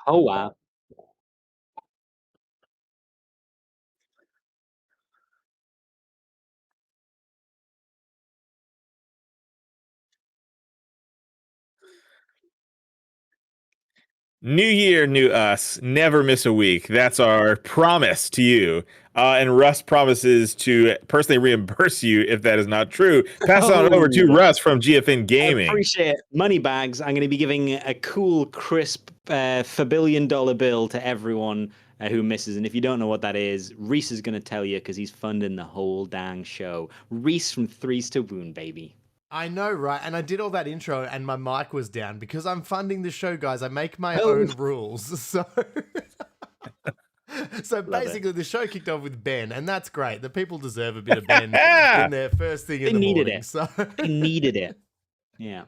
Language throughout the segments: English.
Oh, wow. New year, new us. Never miss a week. That's our promise to you. And Russ promises to personally reimburse you if that is not true. Pass on over to Oh, Russ from GFN I Gaming. appreciate it. Money bags. I'm going to be giving a cool, crisp $4 billion bill to everyone who misses. And if you don't know what that is, Reese is going to tell you because he's funding the whole dang show. Reese from Threes to Wound, baby. I know, right? And I did all that intro and my mic was down because I'm funding the show, guys. I make my Oh. own rules. So basically the show kicked off with Ben, and that's great. The people deserve a bit of Ben in their first thing in the needed morning. it. So They needed it. Yeah.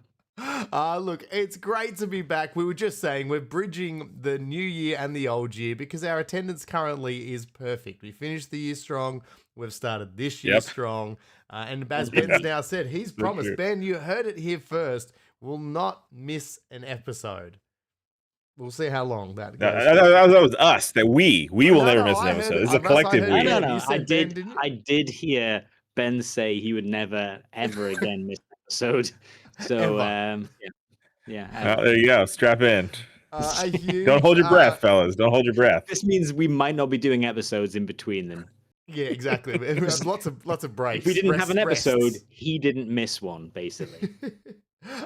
Look, it's great to be back. We were just saying we're bridging the new year and the old year because our attendance currently is perfect. We finished the year strong. We've started this year strong. And as Ben's now said, he's promised. Ben, you heard it here first. Will not miss an episode. We'll see how long that goes. That was us. That we will never miss an episode. This is a collective we. No. I did hear Ben say he would never ever again miss an episode. So yeah. There you go. Strap in. Don't hold your breath, fellas. Don't hold your breath. This means we might not be doing episodes in between them. Yeah, exactly. We have lots of breaks. If we didn't have an episode, he didn't miss one, basically.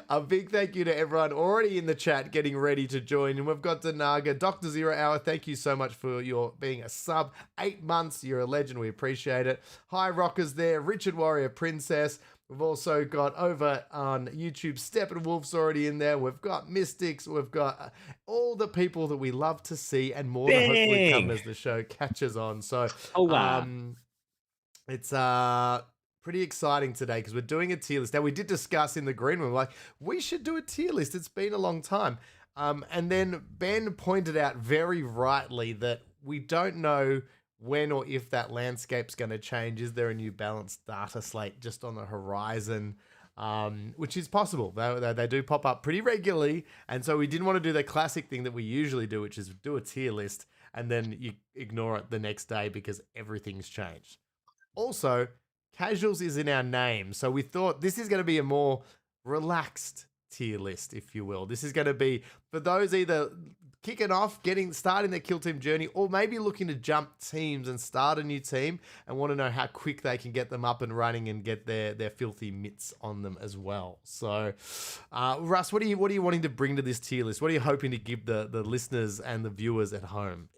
A big thank you to everyone already in the chat getting ready to join. And we've got Danaga, Dr. Zero Hour. Thank you so much for your being a sub. 8 months. You're a legend. We appreciate it. Hi, Rockers there. Richard Warrior Princess. We've also got over on YouTube, Steppenwolf's already in there. We've got Mystics. We've got all the people that we love to see and more that hopefully come as the show catches on. So, it's pretty exciting today because we're doing a tier list. Now, we did discuss in the green room, like, we should do a tier list. It's been a long time. And then Ben pointed out very rightly that we don't know when or if that landscape's going to change. Is there a new balanced data slate just on the horizon? Which is possible. They do pop up pretty regularly. And so we didn't want to do the classic thing that we usually do, which is do a tier list and then you ignore it the next day because everything's changed. Also, casuals is in our name. So we thought this is going to be a more relaxed tier list, if you will. This is going to be for those either kicking off, starting their Kill Team journey, or maybe looking to jump teams and start a new team and want to know how quick they can get them up and running and get their filthy mitts on them as well. So, Russ, what are you wanting to bring to this tier list? What are you hoping to give the listeners and the viewers at home?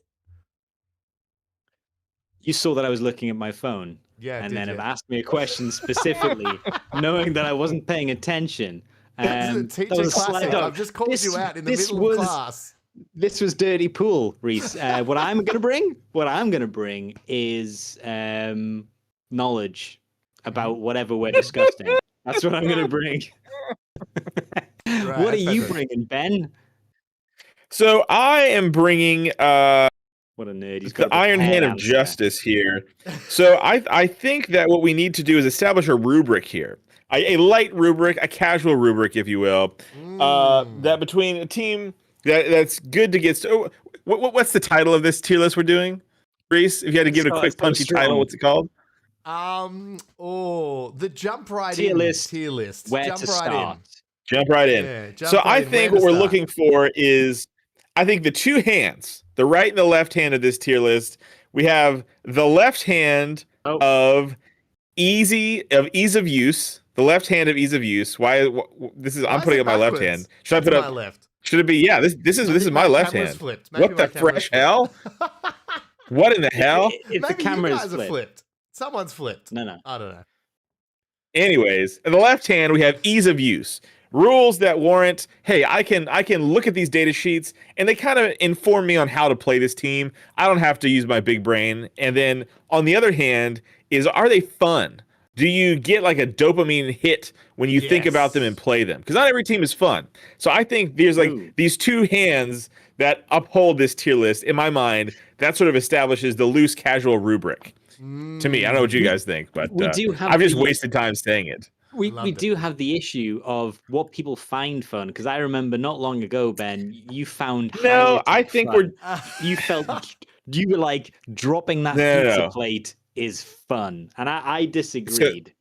You saw that I was looking at my phone. Yeah, and then have asked me a question specifically, knowing that I wasn't paying attention. Teacher classic. I've just called you out in the middle of class. This was dirty pool, Reese. What I'm going to bring is knowledge about whatever we're discussing. That's what I'm going to bring. Right, what are you bringing, Ben? So I am bringing what a nerd. He's got the Iron Hand of Justice here. So I think that what we need to do is establish a rubric here. A light rubric, a casual rubric, if you will. That between a team that's good to get. What's the title of this tier list we're doing, Reese? If you had to give it a quick punchy title, what's it called? The jump right tier in list. Tier list. Where to start? Jump right in. Yeah, so I think what we're looking for is, I think the two hands, the right and the left hand of this tier list. We have the left hand of ease of use. The left hand of ease of use. I'm putting up my left hand. Should I put up my left? Should it be? Yeah, this is my left hand. What the fresh hell? What in the hell? If the camera is flipped. Someone's flipped. No. I don't know. Anyways, in the left hand we have ease of use. Rules that warrant, hey, I can look at these data sheets and they kind of inform me on how to play this team. I don't have to use my big brain. And then on the other hand are they fun? Do you get like a dopamine hit when you think about them and play them? Because not every team is fun. So I think there's like these two hands that uphold this tier list. In my mind, that sort of establishes the loose casual rubric. To me, I don't know what you guys think, but I've just wasted time saying it. We loved it. do have the issue of what people find fun, because I remember not long ago, Ben, you found No, I Hierotech think fun. Uh, You felt you were like dropping that No, no, pizza no. plate is fun, and I So, disagreed.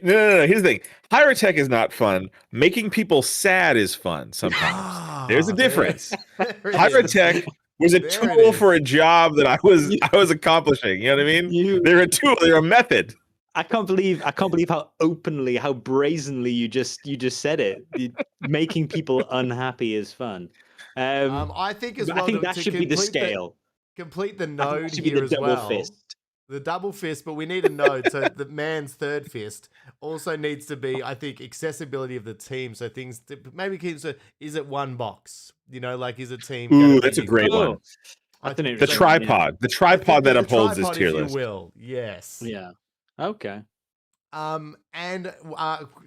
no. Here's the thing: Hyrotech is not fun. Making people sad is fun sometimes. There's a difference. There it is. Hyrotech was a There it tool is. for a job that I You- was accomplishing. You know what I mean? You, They're a tool. They're a method. I can't believe how openly, how brazenly you just said it. Making people unhappy is fun. I think as But well I think to, that to should be the complete scale. complete the I think node that should be here the as double well. fist. The double fist, but we need a node. So the man's third fist also needs to be, I think, accessibility of the team. So things maybe keeps it. Is it one box? You know, like is a team? gonna Ooh, be that's a great Oh, one. that's an think The so. interesting one, yeah. tripod. The tripod that upholds this tripod, tier if list. you will. Yes. Yeah. Okay. And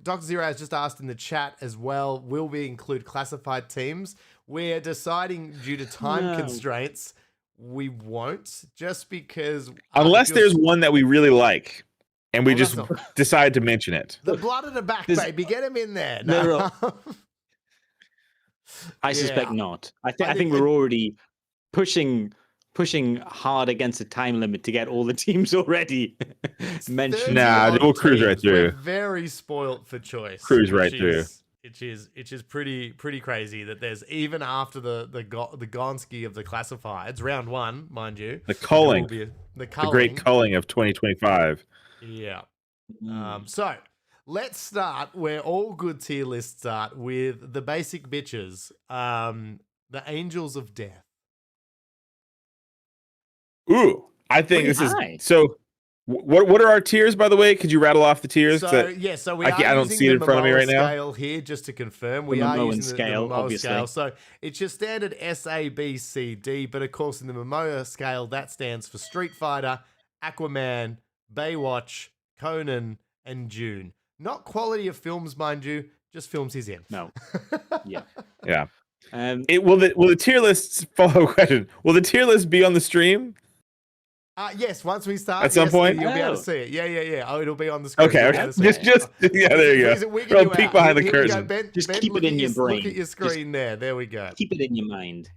Dr. Zero has just asked in the chat as well, will we include classified teams? We're deciding due to time No. constraints, we won't, just because... Unless if you're- there's one that we really like, and we Oh, that's just not- decide to mention it. The blood at the back, There's- baby. Get him in there. There No. I suspect Yeah. not. I think think we're already pushing hard against the time limit to get all the teams already mentioned. Nah, 30 we'll cruise right teams. We're through. very spoilt for choice. Cruise right which through. is- Which is pretty crazy that there's, even after the Gonski of the classifieds, round one, mind you. The there culling. will be The great culling of 2025. Yeah. Mm. So let's start where all good tier lists start, with the basic bitches, the Angels of Death. Ooh, I think Pretty this high. is so. What are our tiers, by the way? Could you rattle off the tiers? So 'Cause yeah, so we I are can't- I don't using see it the in front of me Momoa right now. scale here, just to confirm. We are Momoan using scale, the Momoa obviously. scale. So it's your standard S, A, B, C, D, but of course in the Momoa scale that stands for Street Fighter, Aquaman, Baywatch, Conan, and Dune. Not quality of films, mind you, just films he's in. No. Yeah. yeah, Will will the tier lists follow question? Will the tier list be on the stream? Yes, once we start, At some yes, point? you'll be able Oh. to see it. Yeah. Oh, it'll be on the screen. Okay, You'll be okay. able to see Just it. yeah, there you Please, go. wigging Little you peek out. behind the Here we go, curtain. Ben, Just Ben, keep look it in at your brain. Look at your Just screen there. There we go. keep it in your mind.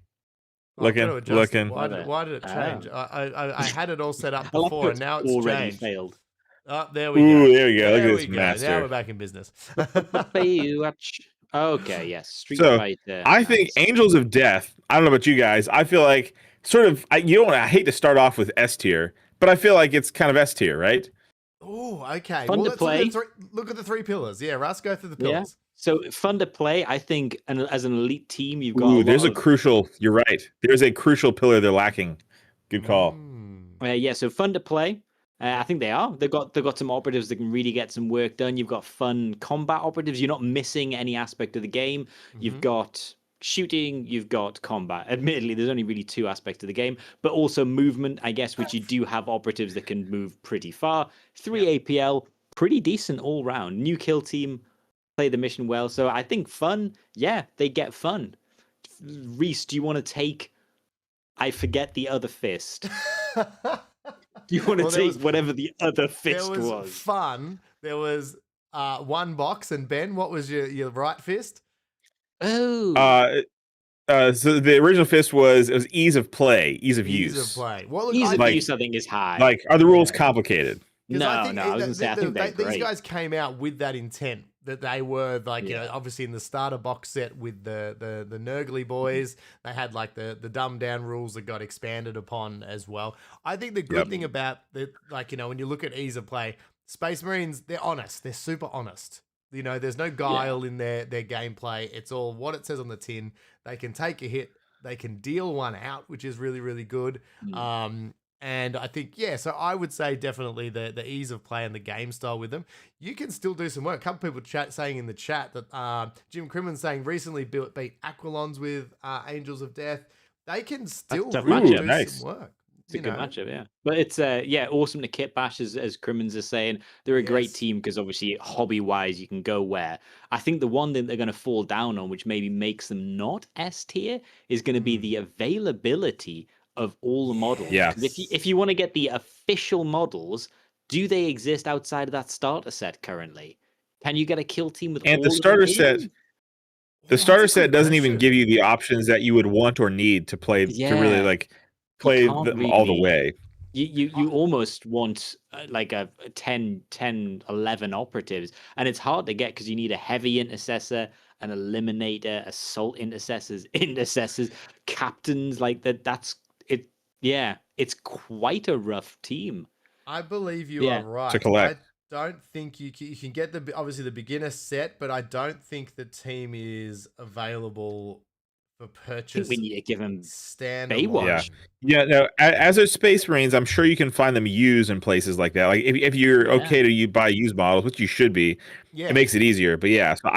Oh, I've got to Looking, adjust it. looking. Why did it Ah. change? I had it all set up I like before, how and now it's already changed. failed. Oh, there we Ooh, go. there you go. Look There at we this go. Now master. we're back in business. Baywatch. Okay, yes. Street So, Fighter. I think Nice. Angels of Death. I don't know about you guys. I feel like sort of. I hate to start off with S tier, but I feel like it's kind of S tier, right? Oh, okay. Fun to let's play. look at the three pillars. Yeah, Russ, go through the Yeah. pillars. So fun to play. I think, and as an elite team, you've got Ooh, a there's a lot of crucial. You're right. There's a crucial pillar they're lacking. Good call. Yeah, so fun to play. I think they are. They've got some operatives that can really get some work done. You've got fun combat operatives. You're not missing any aspect of the game. You've got shooting. You've got combat. Admittedly, there's only really two aspects of the game, but also movement, I guess, which you do have operatives that can move pretty far. 3 APL, pretty decent all round. New kill team, play the mission well. So I think fun. Yeah, they get fun. Reese, do you want to take? I forget the other fist. Do you want to Well, there take was- whatever the other There fist was, was? fun. There was one box. And Ben, what was your right fist? Oh, So the original fist was ease of play, ease of Ease use. of play. Well, look, ease I of like- use, I think, is high. Like, are the rules Yeah. complicated? 'Cause no, I think I was going to say, I think they're these great. guys came out with that intent that they were like, you Yeah. know, obviously in the starter box set with the Nurgly boys, they had like the dumbed down rules that got expanded upon as well. I think the good Yep. thing about the, like, you know, when you look at ease of play, Space Marines, they're honest. They're super honest. You know, there's no guile in their gameplay. It's all what it says on the tin. They can take a hit. They can deal one out, which is really, really good. And I think, yeah, so I would say definitely the ease of play and the game style with them. You can still do some work. A couple people saying in the chat that Jim Crimmin saying recently beat Aquilons with Angels of Death. They can still tough really matchup. do Nice. some work. It's a you good know. matchup, yeah. But it's awesome to kit bash as Crimmins is saying. They're a great Yes. team because obviously hobby wise you can go where. I think the one thing they're going to fall down on, which maybe makes them not S tier, is going to be the availability of all the models. Yeah. 'Cause if you want to get the official models, do they exist outside of that starter set currently? Can you get a kill team with And all the of starter them set, in? the starter That's a set good doesn't even question. give you the options that you would want or need to play to really Yeah. like You play can't them all the really. way. You almost want like a 10, 11 operatives, and it's hard to get because you need a heavy intercessor, an eliminator, assault intercessors, captains like that. That's it. Yeah, it's quite a rough team. I believe you Yeah. are right. To collect. I don't think you can get obviously the beginner set, but I don't think the team is available for I think purchase we need to give them standalone. Baywatch. Yeah, no. As a Space Marines, I'm sure you can find them used in places like that. Like if you're Yeah. okay to buy used models, which you should be, Yeah. it makes it easier. But yeah, so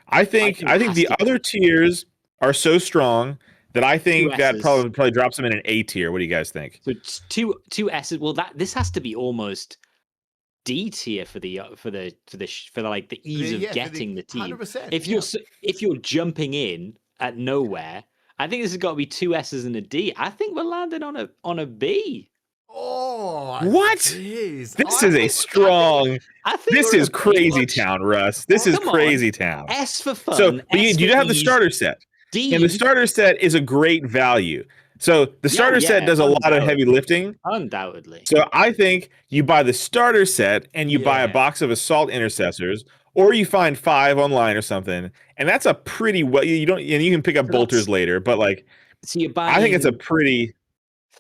I think it has the to- other tiers are so strong that I think that S's. probably drops them in an A tier. What do you guys think? So it's two S's. Well, this has to be almost D tier for the like the ease of getting the team. 100%. If you're jumping in at nowhere, I think this has got to be two S's and a D. I think we're landing on a B. Oh, What? Jeez. This is a strong. I think This we're is a crazy Baywatch. town, Russ. This is Come on. crazy town. S for fun. So, but S you for have the ease, starter set. D. And the starter set is a great value. So the starter set does a lot of heavy lifting. Undoubtedly. So I think you buy the starter set and you buy a Yeah. box of assault intercessors, or you find 5 online or something, and that's a pretty well. You don't, and you can pick up So bolters that's- later. But like, So you buy. I think it's a pretty.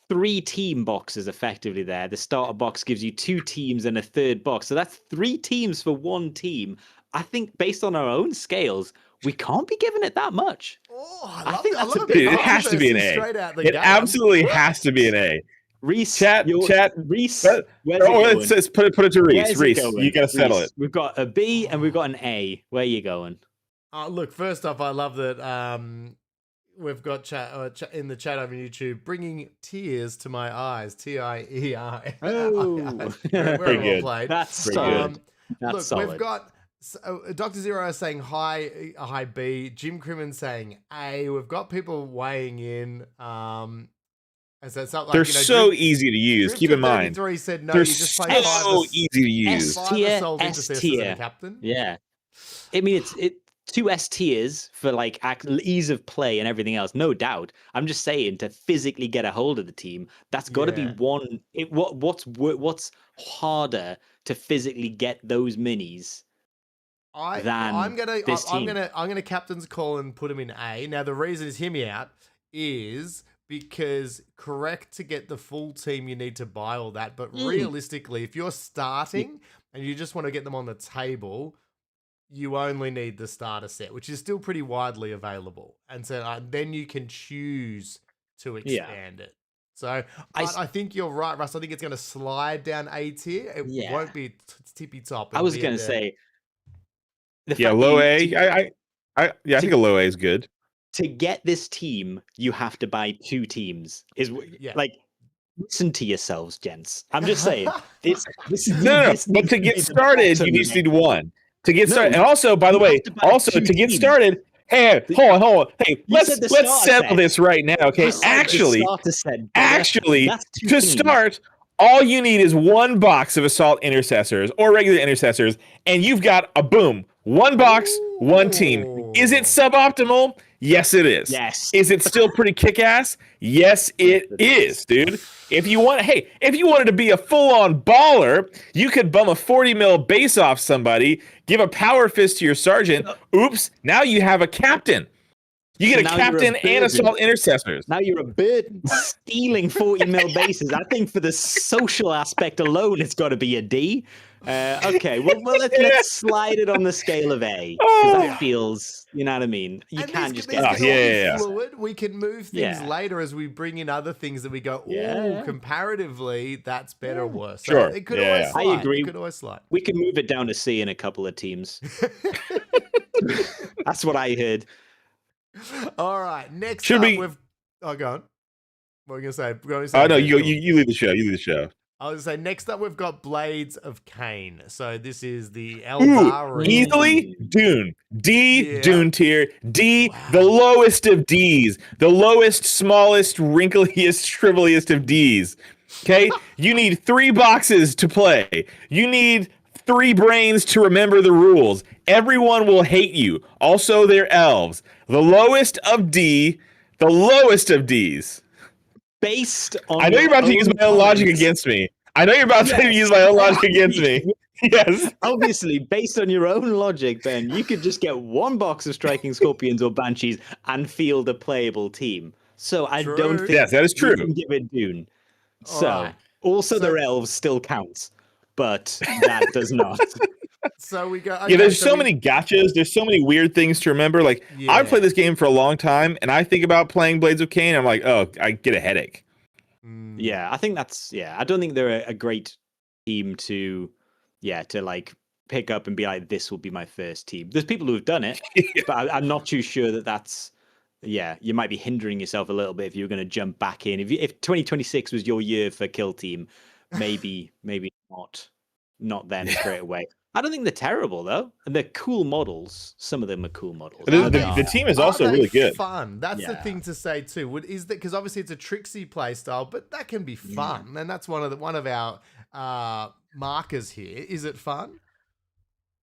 3 team boxes effectively there. The starter box gives you 2 teams and a third box. So that's 3 teams for 1 team. I think based on our own scales, we can't be giving it that much. Oh, I love think it. I that's a love bit- bit It has to be an controversy A. straight out the It gate. absolutely has to be an A. Reese, Chat. Reese, But- where's it Or going? let's put it to Reese. Where's it Reese, going? you gotta settle Reese, it. We've got a B and we've got an A. Where are you going? Look, first off, I love that we've got chat in the chat over YouTube, bringing tears to my eyes. TIEI. Oh. Very Pretty well good. played. That's Pretty solid. good. That's Look, solid. we've got Dr. Zero saying hi B. Jim Crimmins saying A. We've got people weighing in. And so it's not like, They're so easy to use. Keep in mind, 33 said no. they're You just play so easy to use. S 5 tier, assault S intercessors tier. and a captain. Yeah. I mean, it's 2 S tiers for like ease of play and everything else, no doubt. I'm just saying to physically get a hold of the team, that's got to be Yeah. one. What's harder to physically get those minis? I'm this team. gonna captain's call and put him in A. Now the reason is, hear me out, is because correct, to get the full team you need to buy all that, but realistically, if you're starting and you just want to get them on the table, you only need the starter set, which is still pretty widely available, and so then you can choose to expand it. So I think you're right, Russ. I think it's going to slide down A tier. It Yeah. won't be tippy top. I was going to say, the Yeah, fact low that you- A. I think a low A is good. to get this team, you have to buy 2 teams. Yeah. Like, listen to yourselves, gents. I'm just saying. This No. this But needs to be get the started, bottom you just of it. need 1. To get No, started, and also, by the you way, have to buy also 2 to get teams. started. Hey, hold on. Hey, You let's said the let's starter settle set. this right now. Okay, You said the actually, starter set, brother. actually, That's 2 to teams. start, all you need is 1 box of assault intercessors or regular intercessors, and you've got a boom. 1 box, 1 team. Is it suboptimal? Yes, it is. Yes. Is it still pretty kick-ass? Yes, it is, dude. If you wanted to be a full-on baller, you could bum a 40 mil base off somebody, give a power fist to your sergeant. Oops, now you have a captain. You get So a now you're a captain and burden. assault intercessors. Now you're a burden stealing 40 mil bases. I think for the social aspect alone, it's got to be a D. Okay, well let's slide it on the scale of A, because that feels, you know what I mean. You And can't these just can get. all be yeah. fluid. We can move things Yeah. later as we bring in other things that we go, ooh, Yeah. comparatively, that's better or worse. So Sure. it could Yeah, always yeah. I slide. agree. It could always slide. We can move it down to C in a couple of teams. That's what I heard. All right. Next Should up, we- we've. Oh, go on. What are you going to say? Oh no, Okay, you cool. lead the show. You lead the show. I was going to say, next up, we've got Blades of Cain. So this is the Ooh, Eldari. easily Dune. D, Yeah. Dune tier. D, Wow. the lowest of Ds. The lowest, smallest, wrinkliest, shriveliest of Ds. Okay? You need 3 boxes to play. You need 3 brains to remember the rules. Everyone will hate you. Also, they're elves. The lowest of D, the lowest of Ds. Based on I know you're your about to use own my own logic comments- against me. I know you're about to Yes. use my own logic against me. Yes. Obviously, based on your own logic, Ben, you could just get 1 box of Striking Scorpions or Banshees and field a playable team. So I True. don't think Yes, that is you true. can give it Dune. All So right. also So- their elves still counts, but that does not. So we go. Yeah, okay, there's so so we- many gotchas. There's so many weird things to remember. Like, Yeah. I've played this game for a long time, and I think about playing Blades of Cain. I'm like, oh, I get a headache. Mm, Yeah, I think that's I don't think they're a great team to like pick up and be like, this will be my first team. There's people who have done it, but I'm not too sure that that's you might be hindering yourself a little bit if you're going to jump back in. If 2026 was your year for Kill Team, maybe not them straight away. I don't think they're terrible though, and they're cool models. Some of them are cool models. The, Are the- they- the team is Are also they really good. Fun. That's the Yeah. thing to say too. Is that because obviously it's a tricksy play style, but that can be fun, and that's one of our markers here. Is it fun?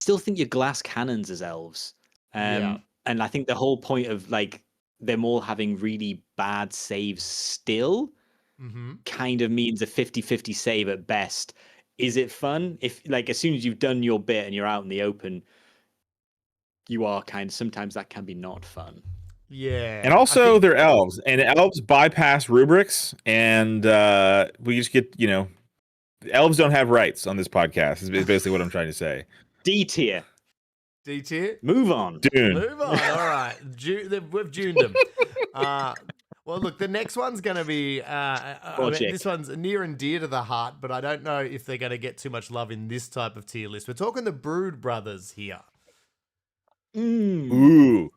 Still think you're glass cannons as elves. Yeah. And I think the whole point of like them all having really bad saves still Mm-hmm. kind of means a 50-50 save at best. Is it fun? If like as soon as you've done your bit and you're out in the open, you are sometimes that can be not fun. Yeah. And I also, think- they're elves, and elves bypass rubrics, and we just get, elves don't have rights on this podcast, is basically what I'm trying to say. D tier. D tier. Move on. Dune. Move on. All right. We've tuned them. Well, look, the next one's going to be. Logic. This one's near and dear to the heart, but I don't know if they're going to get too much love in this type of tier list. We're talking the Brood Brothers here. Mm. Ooh.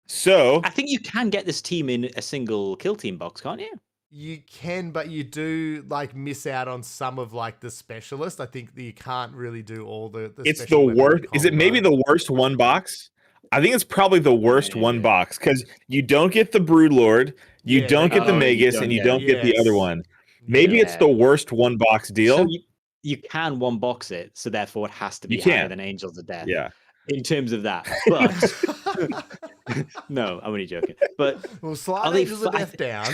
So, I think you can get this team in a single Kill Team box, can't you? You can, but you do like miss out on some of like the specialist. I think that you can't really do all the it's the special weapon worst. Is it maybe combo. the worst one box? I think it's probably the worst one Maybe. box because you don't get the Broodlord, you Yeah, don't get the you Magus, don't and you get- don't get the other Yes. one. Maybe it's Yeah. the worst one box deal. So you can one box it, so therefore it has to be You higher can. than Angels of Death. Yeah. In terms of that. But no, I'm only joking. But Well, slide Are they Angels of fu- I Death down.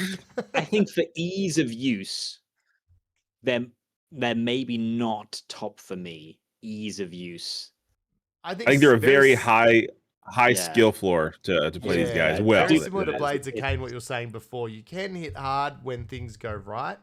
I think for ease of use, they're maybe not top for me. Ease of use. I think they're a very s- high Yeah. skill floor to play these guys Yeah, well. Very Dude, similar to it- Blades of it- Cain, what you were saying before. You can hit hard when things go right,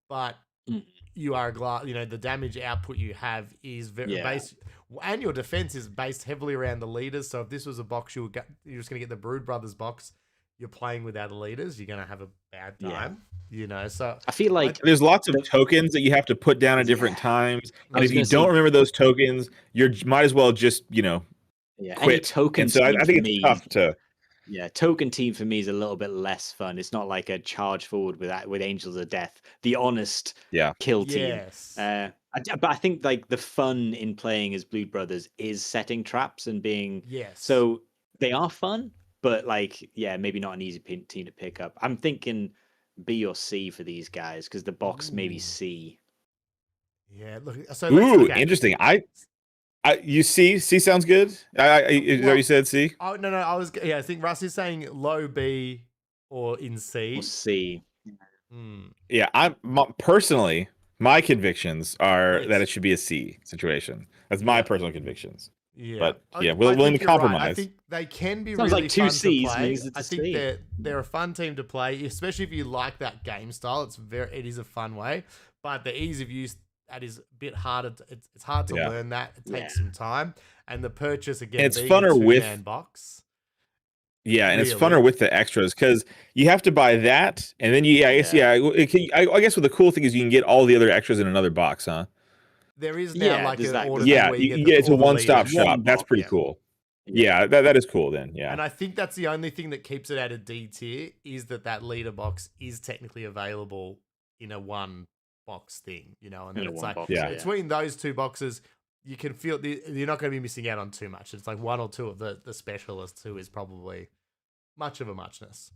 but Mm. you are the damage output you have is very Yeah. based, and your defense is based heavily around the leaders. So if this was a box, you're just going to get the Brood Brothers box. You're playing without the leaders, you're going to have a bad Yeah. time. So I feel like There's lots of The- tokens that you have to put down at different times, I and was if you gonna don't say- remember those tokens, you might as well just any quit. token And so I team think for it's me, tough to. Yeah, token team for me is a little bit less fun. It's not like a charge forward with Angels of Death, the honest kill team. yes, But I think like the fun in playing as Blood Brothers is setting traps and being yes. so they are fun, but like maybe not an easy team to pick up. I'm thinking B or C for these guys because the box maybe Ooh. C. yeah. Look, so Ooh, okay. interesting. You C sounds good. Is that what you said? C. Oh no, I think Russ is saying low B or in C. Or C. Hmm. Yeah, personally, my convictions are Yes. that it should be a C situation. That's my personal convictions. Yeah, But, I- yeah, I willing think to you're right. I compromise. think they can be Sounds really like two fun Cs to play. means it's I a think C. they're a fun team to play, especially if you like that game style. It is a fun way, but the ease of use that is a bit harder. It's hard to Yeah. learn that. It takes Yeah. some time, and the purchase again. And it's being funner a with- two-man box. Yeah, and it's Really? funner with the extras because you have to buy that, and then I guess what the cool thing is you can get all the other extras in another box, huh? There is now Yeah, like there's an that- order Yeah, where you get it's a all the one-stop leaders. shop. One That's box, pretty yeah. cool. Yeah, that is cool then. Yeah. And I think that's the only thing that keeps it at a D tier is that leader box is technically available in a one box thing, and then In a it's one like box, Yeah. between those two boxes, you can feel you're not going to be missing out on too much. It's like one or two of the specialists who is probably much of a muchness.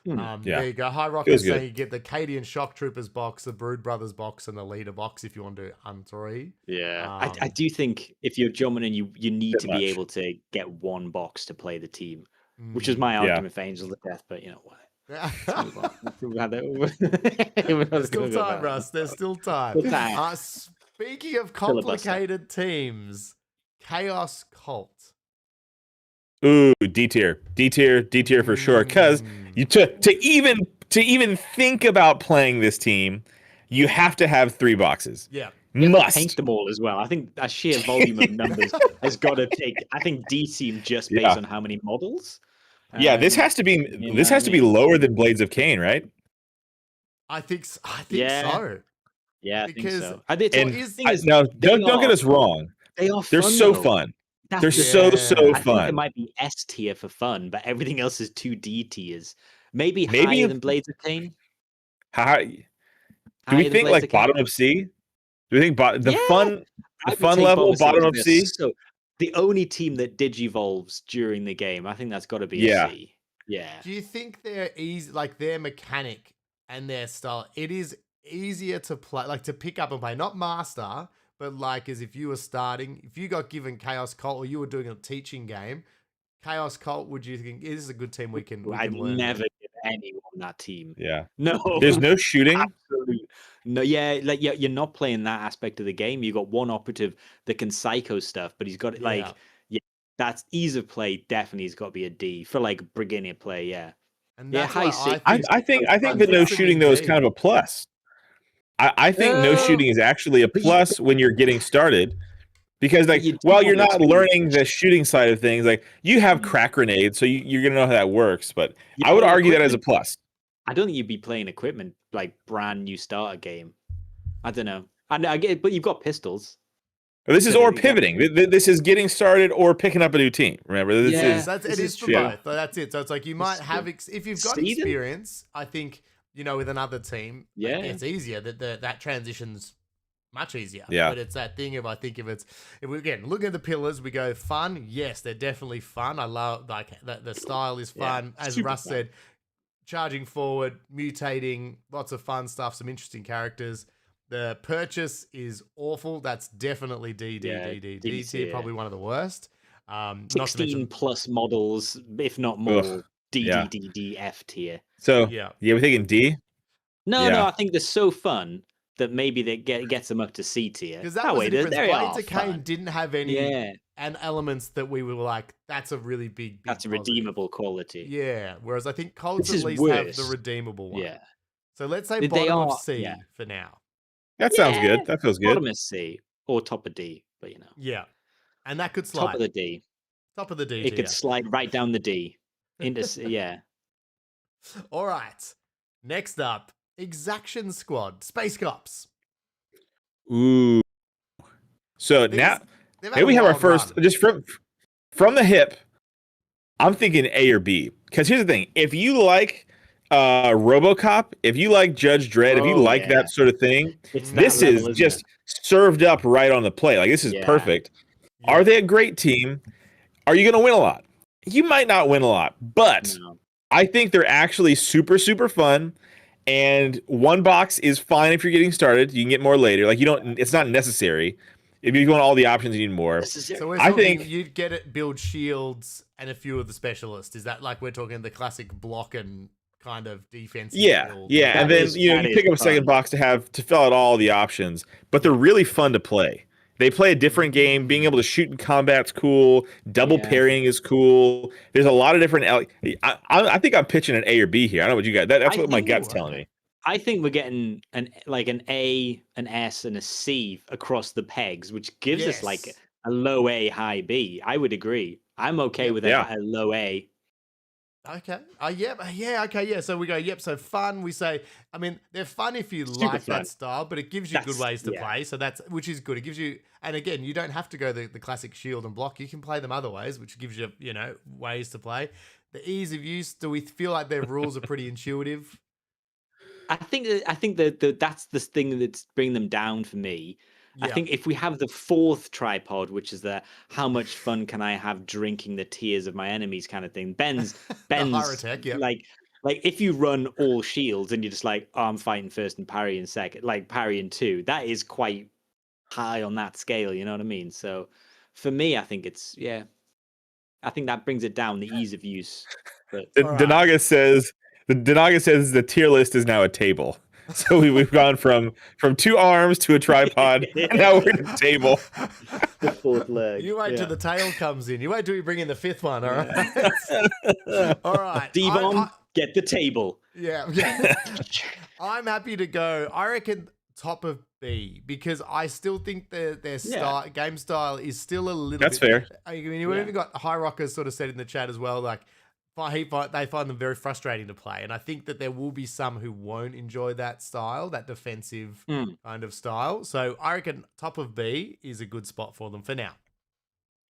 Yeah. There you go. High Rock Feels is good. saying you get the Cadian Shock Troopers box, the Brood Brothers box, and the Leader box if you want to unthree. Yeah, I do think if you're jumping in, you need Bit to be much. able to get one box to play the team, which is my Yeah. argument for Angels of Death. But you know what? Let's move on. There's still time, Russ. There's still time. Still time. Speaking of Filibuster. complicated teams, Chaos Cult. Ooh, D tier for sure. Because you to even think about playing this team, you have to have 3 boxes. Yeah. Must. Paint them all as well. I think that sheer volume of numbers has got to take. I think D team just based on how many models. Yeah, this has to be be lower than Blades of Cain, right? I think so. Yeah, I Because think so. Now, don't get us wrong. They are. They're fun, so though. fun. They're That's so Yeah. so I think it fun. might be S tier for fun, but everything else is 2D tiers. Maybe Maybe higher if- than Blades of Cain. How, do Higher we than think Blades like of Cain? bottom of C? Do we think the Yeah. fun I would fun take level Boba bottom of because C? they're So the only team that digivolves during the game, I think that's got to be Yeah. a C. Yeah. Do you think they're easy, like their mechanic and their style? It is easier to play, like to pick up and play, not master, but like as if you were starting, if you got given Chaos Cult or you were doing a teaching game, Chaos Cult, would you think is this a good team we can I'd learn? never give anyone that team. Yeah. No. There's no shooting. Absolutely. No, yeah, like you're not playing that aspect of the game. You got one operative that can psycho stuff, but he's got like that's ease of play. Definitely, has got to be a D for like beginner play. Yeah, And Yeah, that's high why C. I think the no Unfortunately, shooting though is kind of a plus. I think no Uh, shooting is actually a but you- plus when you're getting started. Because like you do while have you're to not experience learning the shooting side of things, like you have Mhm. crack grenades, so you're gonna know how that works. But You I would play argue that as a equipment. plus. I don't think you'd be playing equipment like brand new starter game. I don't know. I get, but you've got pistols. This is So or there you go. pivoting. This is getting started or picking up a new team. Remember, this Yeah. is It This is is for true. both. So that's it. So it's like you might is have true. if you've got See them? experience. I think with another team, Yeah. it's easier that transition's much easier. Yeah. But it's that thing of if we again look at the pillars, we go fun. Yes, they're definitely fun. I love like the style is Yeah, fun. As super Russ fun. said, charging forward, mutating, lots of fun stuff, some interesting characters. The purchase is awful. That's definitely D DC, tier, yeah. probably one of the worst. Not to 16 mention, plus models, if not more. D yeah. D D D F tier. so yeah. we're thinking D. No, Yeah. I think they're so fun that maybe they gets them up to C tier. Because that was the difference. they Blades are of Cain fun. didn't have any Yeah, and elements that we were like, that's a really big that's a positive. redeemable quality. Yeah. Whereas I think Colts This at is least have the worse. redeemable one. Yeah. So let's say They bottom are- of C yeah. for now. That sounds Yeah. good. That feels good. Bottom is C or top of D, but you know, Yeah. And that could top slide. of the D. Top of the D It tier. could slide right down the D into C. Yeah. All right. Next up, Exaction Squad, Space Cops. Ooh. So These- now They've had here a we have our wild first run. just from the hip. I'm thinking A or B. Because here's the thing: if you like RoboCop, if you like Judge Dredd, if you Oh, like yeah. that sort of thing, It's that this level, is isn't just it? served up right on the plate. Like this is Yeah. perfect. Yeah. Are they a great team? Are you going to win a lot? You might not win a lot, but No. I think they're actually super, super fun. And one box is fine if you're getting started. You can get more later. Like you don't. It's not necessary. If you want all the options, you need more. Necessary. So we're I talking, think- you'd get it, build shields and a few of the specialists. Is that like we're talking the classic block and kind of defensive Yeah, build? yeah, and That then is- you that pick is up a second fun. box to fill out all the options. But they're really fun to play. They play a different game. Being able to shoot in combat's cool. Double Yeah. parrying is cool. There's a lot of different. I think I'm pitching an A or B here. I don't know what you guys. That's I what my think- gut's telling me. I think we're getting an A, an S, and a C across the pegs, which gives us like Yes. a low A, high B. I would agree. I'm okay with Yeah. a low A. Okay. Yeah. Okay. Yeah. So we go. Yep. So fun. We say. I mean, they're fun if you Super like fun. that style, but it gives you good That's- ways to yeah. play. So that's which is good. It gives you, and again, you don't have to go the classic shield and block. You can play them other ways, which gives you ways to play. The ease of use. Do we feel like their rules are pretty intuitive? I think that that's the thing that's bringing them down for me. I Yeah. think if we have the fourth tripod, which is the how much fun can I have drinking the tears of my enemies kind of thing. Ben's Heart attack, yeah. like like if you run all shields and you're just like, oh, I'm fighting first and parry in second, like parry in two, that is quite high on that scale. You know what I mean? So for me, I think I think that brings it down the ease of use. But All right. Denaga says the tier list is now a table. So we've gone from 2 arms to a tripod, and now we're at a table. the fourth leg. You wait till the tail comes in. You wait till we bring in the 5th one. All right. All right. Devon, get the table. Yeah. I'm happy to go. I reckon top of B, because I still think their game style is still a little That's bit. fair. I mean, you even got High Rockers sort of said in the chat as well, like, they find them very frustrating to play. And I think that there will be some who won't enjoy that style, that defensive kind of style. So I reckon top of B is a good spot for them for now.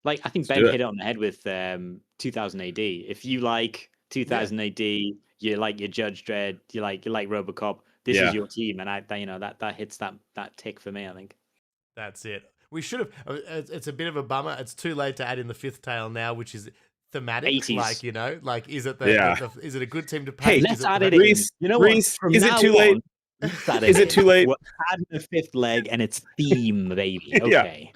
Like, I think Ben hit it on the head with 2000 AD. If you like 2000 AD, you like your Judge Dredd, you like RoboCop, this is your team. And that hits that tick for me, I think. That's it. We should have. It's a bit of a bummer. It's too late to add in the 5th tail now, which is thematic. 80s. Like is it is it a good team to Hey, pay? let's add it in. Reese, You know Reese, what? is it too late? Is it too late? We're adding a 5th leg and it's theme, baby. Okay.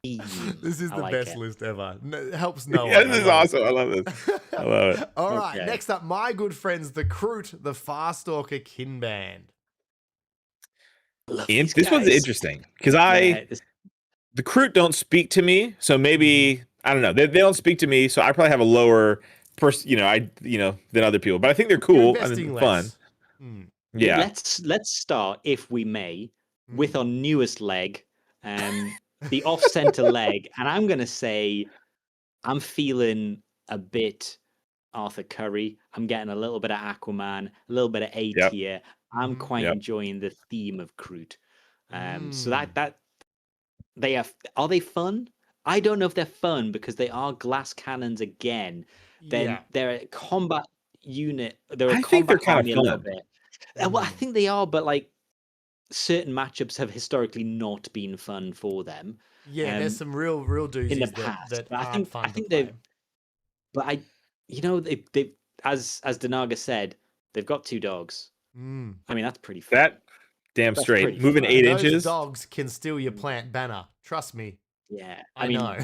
Theme. This is I the like best it. list ever. It helps no Yeah, one. this is awesome. I love this. I love it. All right, Okay. next up, my good friends, the Kroot, the Farstalker kin band. Love This these one's guys. interesting because Yeah, the Kroot don't speak to me, so maybe I don't know. They don't speak to me, so I probably have a lower than other people. But I think they're cool You're and investing fun. less. Mm. Yeah. Let's start, if we may, with our newest leg, the off-center leg, and I'm gonna say I'm feeling a bit Arthur Curry. I'm getting a little bit of Aquaman, a little bit of A tier. I'm quite enjoying the theme of Kroot. So that they are they fun? I don't know if they're fun because they are glass cannons again. Then they're a combat unit. I think they're kind of army a little fun. bit. Well, I think they are, but like certain matchups have historically not been fun for them. Yeah, there's some real doozies in the past. that But aren't fun I think to they, play. but they as Denaga said, they've got 2 dogs. Mm. I mean, that's pretty fun. That damn That's straight. pretty Moving fun. 8 Those inches. dogs can steal your plant banner. Trust me. Yeah, I mean, know.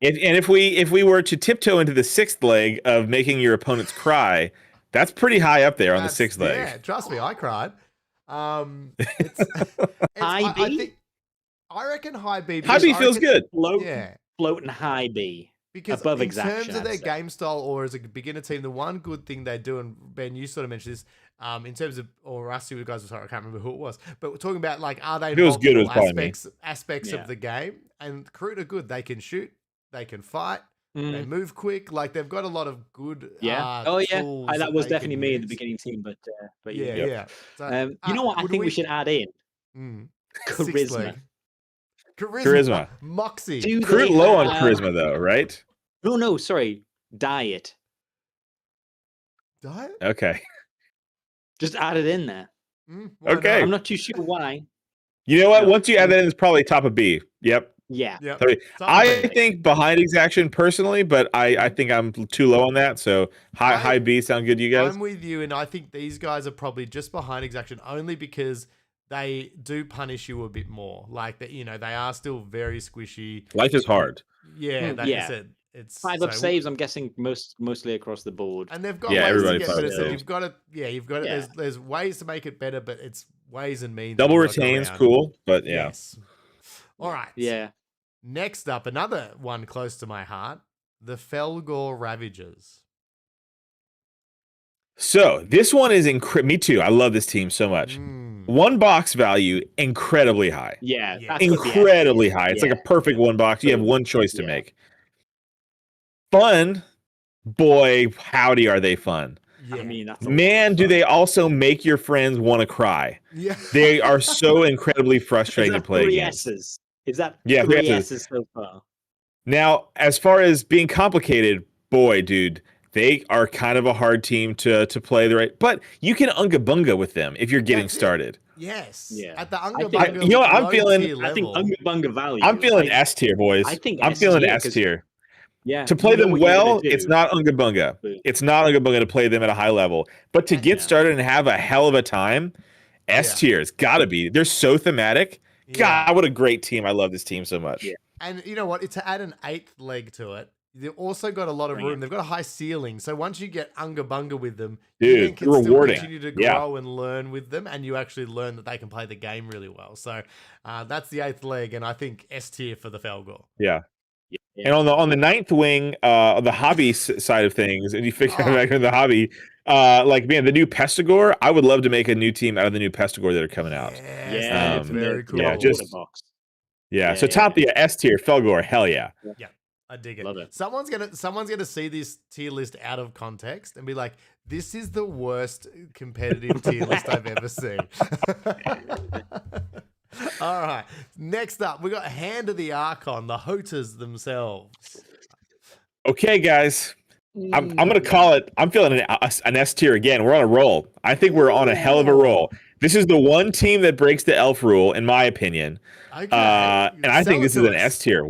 And if we were to tiptoe into the 6th leg of making your opponents cry, that's pretty high up there on the 6th leg. Yeah, trust me, I cried. It's High B? I reckon high B. High B feels good. floating high B. Because Above in exaction, terms of their I'd say. game style or as a beginner team, the one good thing they do, and Ben, you sort of mentioned this, in terms of, or us two guys, sorry, I can't remember who it was, but we're talking about like, are they If it was good, it was multiple probably me. aspects Yeah. of the game? And Kroot are good. They can shoot, they can fight, they Mm, move quick. Like they've got a lot of good. yeah. Tools That was they definitely can me in the use. beginning team, but Yeah, yeah. yeah. So, You know what? I would think we should add in Mm. Sixth charisma. leg. Charisma. Moxie. Do Kroot they low on have- charisma though, right? No, sorry. Diet. Diet? Okay. Just add it in there. Why not? Okay. I'm not too sure why. You know what? No. Once you add that in, it's probably top of B. Yep. Yeah. Yep. Sorry. Top I of it. think behind exaction personally, but I think I'm too low on that. So high B sound good to you guys? I'm with you, and I think these guys are probably just behind exaction only because they do punish you a bit more. Like that, they are still very squishy. Life is hard. Yeah, Mm, that yeah. is it. It's 5 up saves, I'm guessing mostly across the board. and they've got Yeah, ways to everybody get five better. So saves. you've got to, you've got to. Yeah. There's ways to make it better, but it's ways and means. Double you've got to go retains, around. cool. But yeah. Yes. All right. Yeah. Next up, another one close to my heart: the Felgor Ravagers. So this one is me too. I love this team so much. Mm. 1 box value, incredibly high. Yeah. Yeah. That's what the Incredibly high. It's like a Yeah. perfect 1 box. You have one choice to Yeah. make. Fun, boy, howdy are they fun. Yeah. I mean, that's a Man, lot of do fun. they also make your friends want to cry. yeah. They are so incredibly Is frustrating to that play 3 against. S's? Is that Yeah, 3 3 S's. S's so far? Now, as far as being complicated, boy, dude, they are kind of a hard team to play the right. But you can unga bunga with them if you're getting That's it. started. Yes. Yeah. At the I Unga think- Bunga you know what, I'm low feeling- tier I think level. Unga Bunga value. I'm feeling I, S tier, boys. I think I'm S feeling tier, S 'cause tier. Yeah. To play you know them what you're gonna well, do, it's not Unga Bunga. but- It's not Unga Bunga to play them at a high level. But to get Yeah. started and have a hell of a time, S Yeah. tier, it's gotta be. They're so thematic. Yeah. God, what a great team. I love this team so much. Yeah. And you know what? To add an 8th leg to it, they've also got a lot of Bring room. it. They've got a high ceiling. So once you get Unga Bunga with them, Dude, you then can still rewarding. continue to Yeah. grow and learn with them, and you actually learn that they can play the game really well. So that's the 8th leg, and I think S tier for the Felgor. Yeah. Yeah. And on the ninth wing, the hobby side of things, and you figure Oh. back in the hobby, like man, the new Pestigore. I would love to make a new team out of the new Pestigore that are coming out. Yes, Yeah, that's from very cool. yeah, just- box. Yeah. Yeah, So top the S tier, Felgor. Hell yeah. I dig it. Love it. Someone's gonna see this tier list out of context and be like, "This is the worst competitive tier list I've ever seen." All right. Next up, we got Hand of the Archon, the Hoters themselves. Okay, guys. I'm gonna call it. I'm feeling an S tier again. We're on a roll. I think we're on a hell of a roll. This is the one team that breaks the elf rule, in my opinion. Okay. And I think this is an S tier.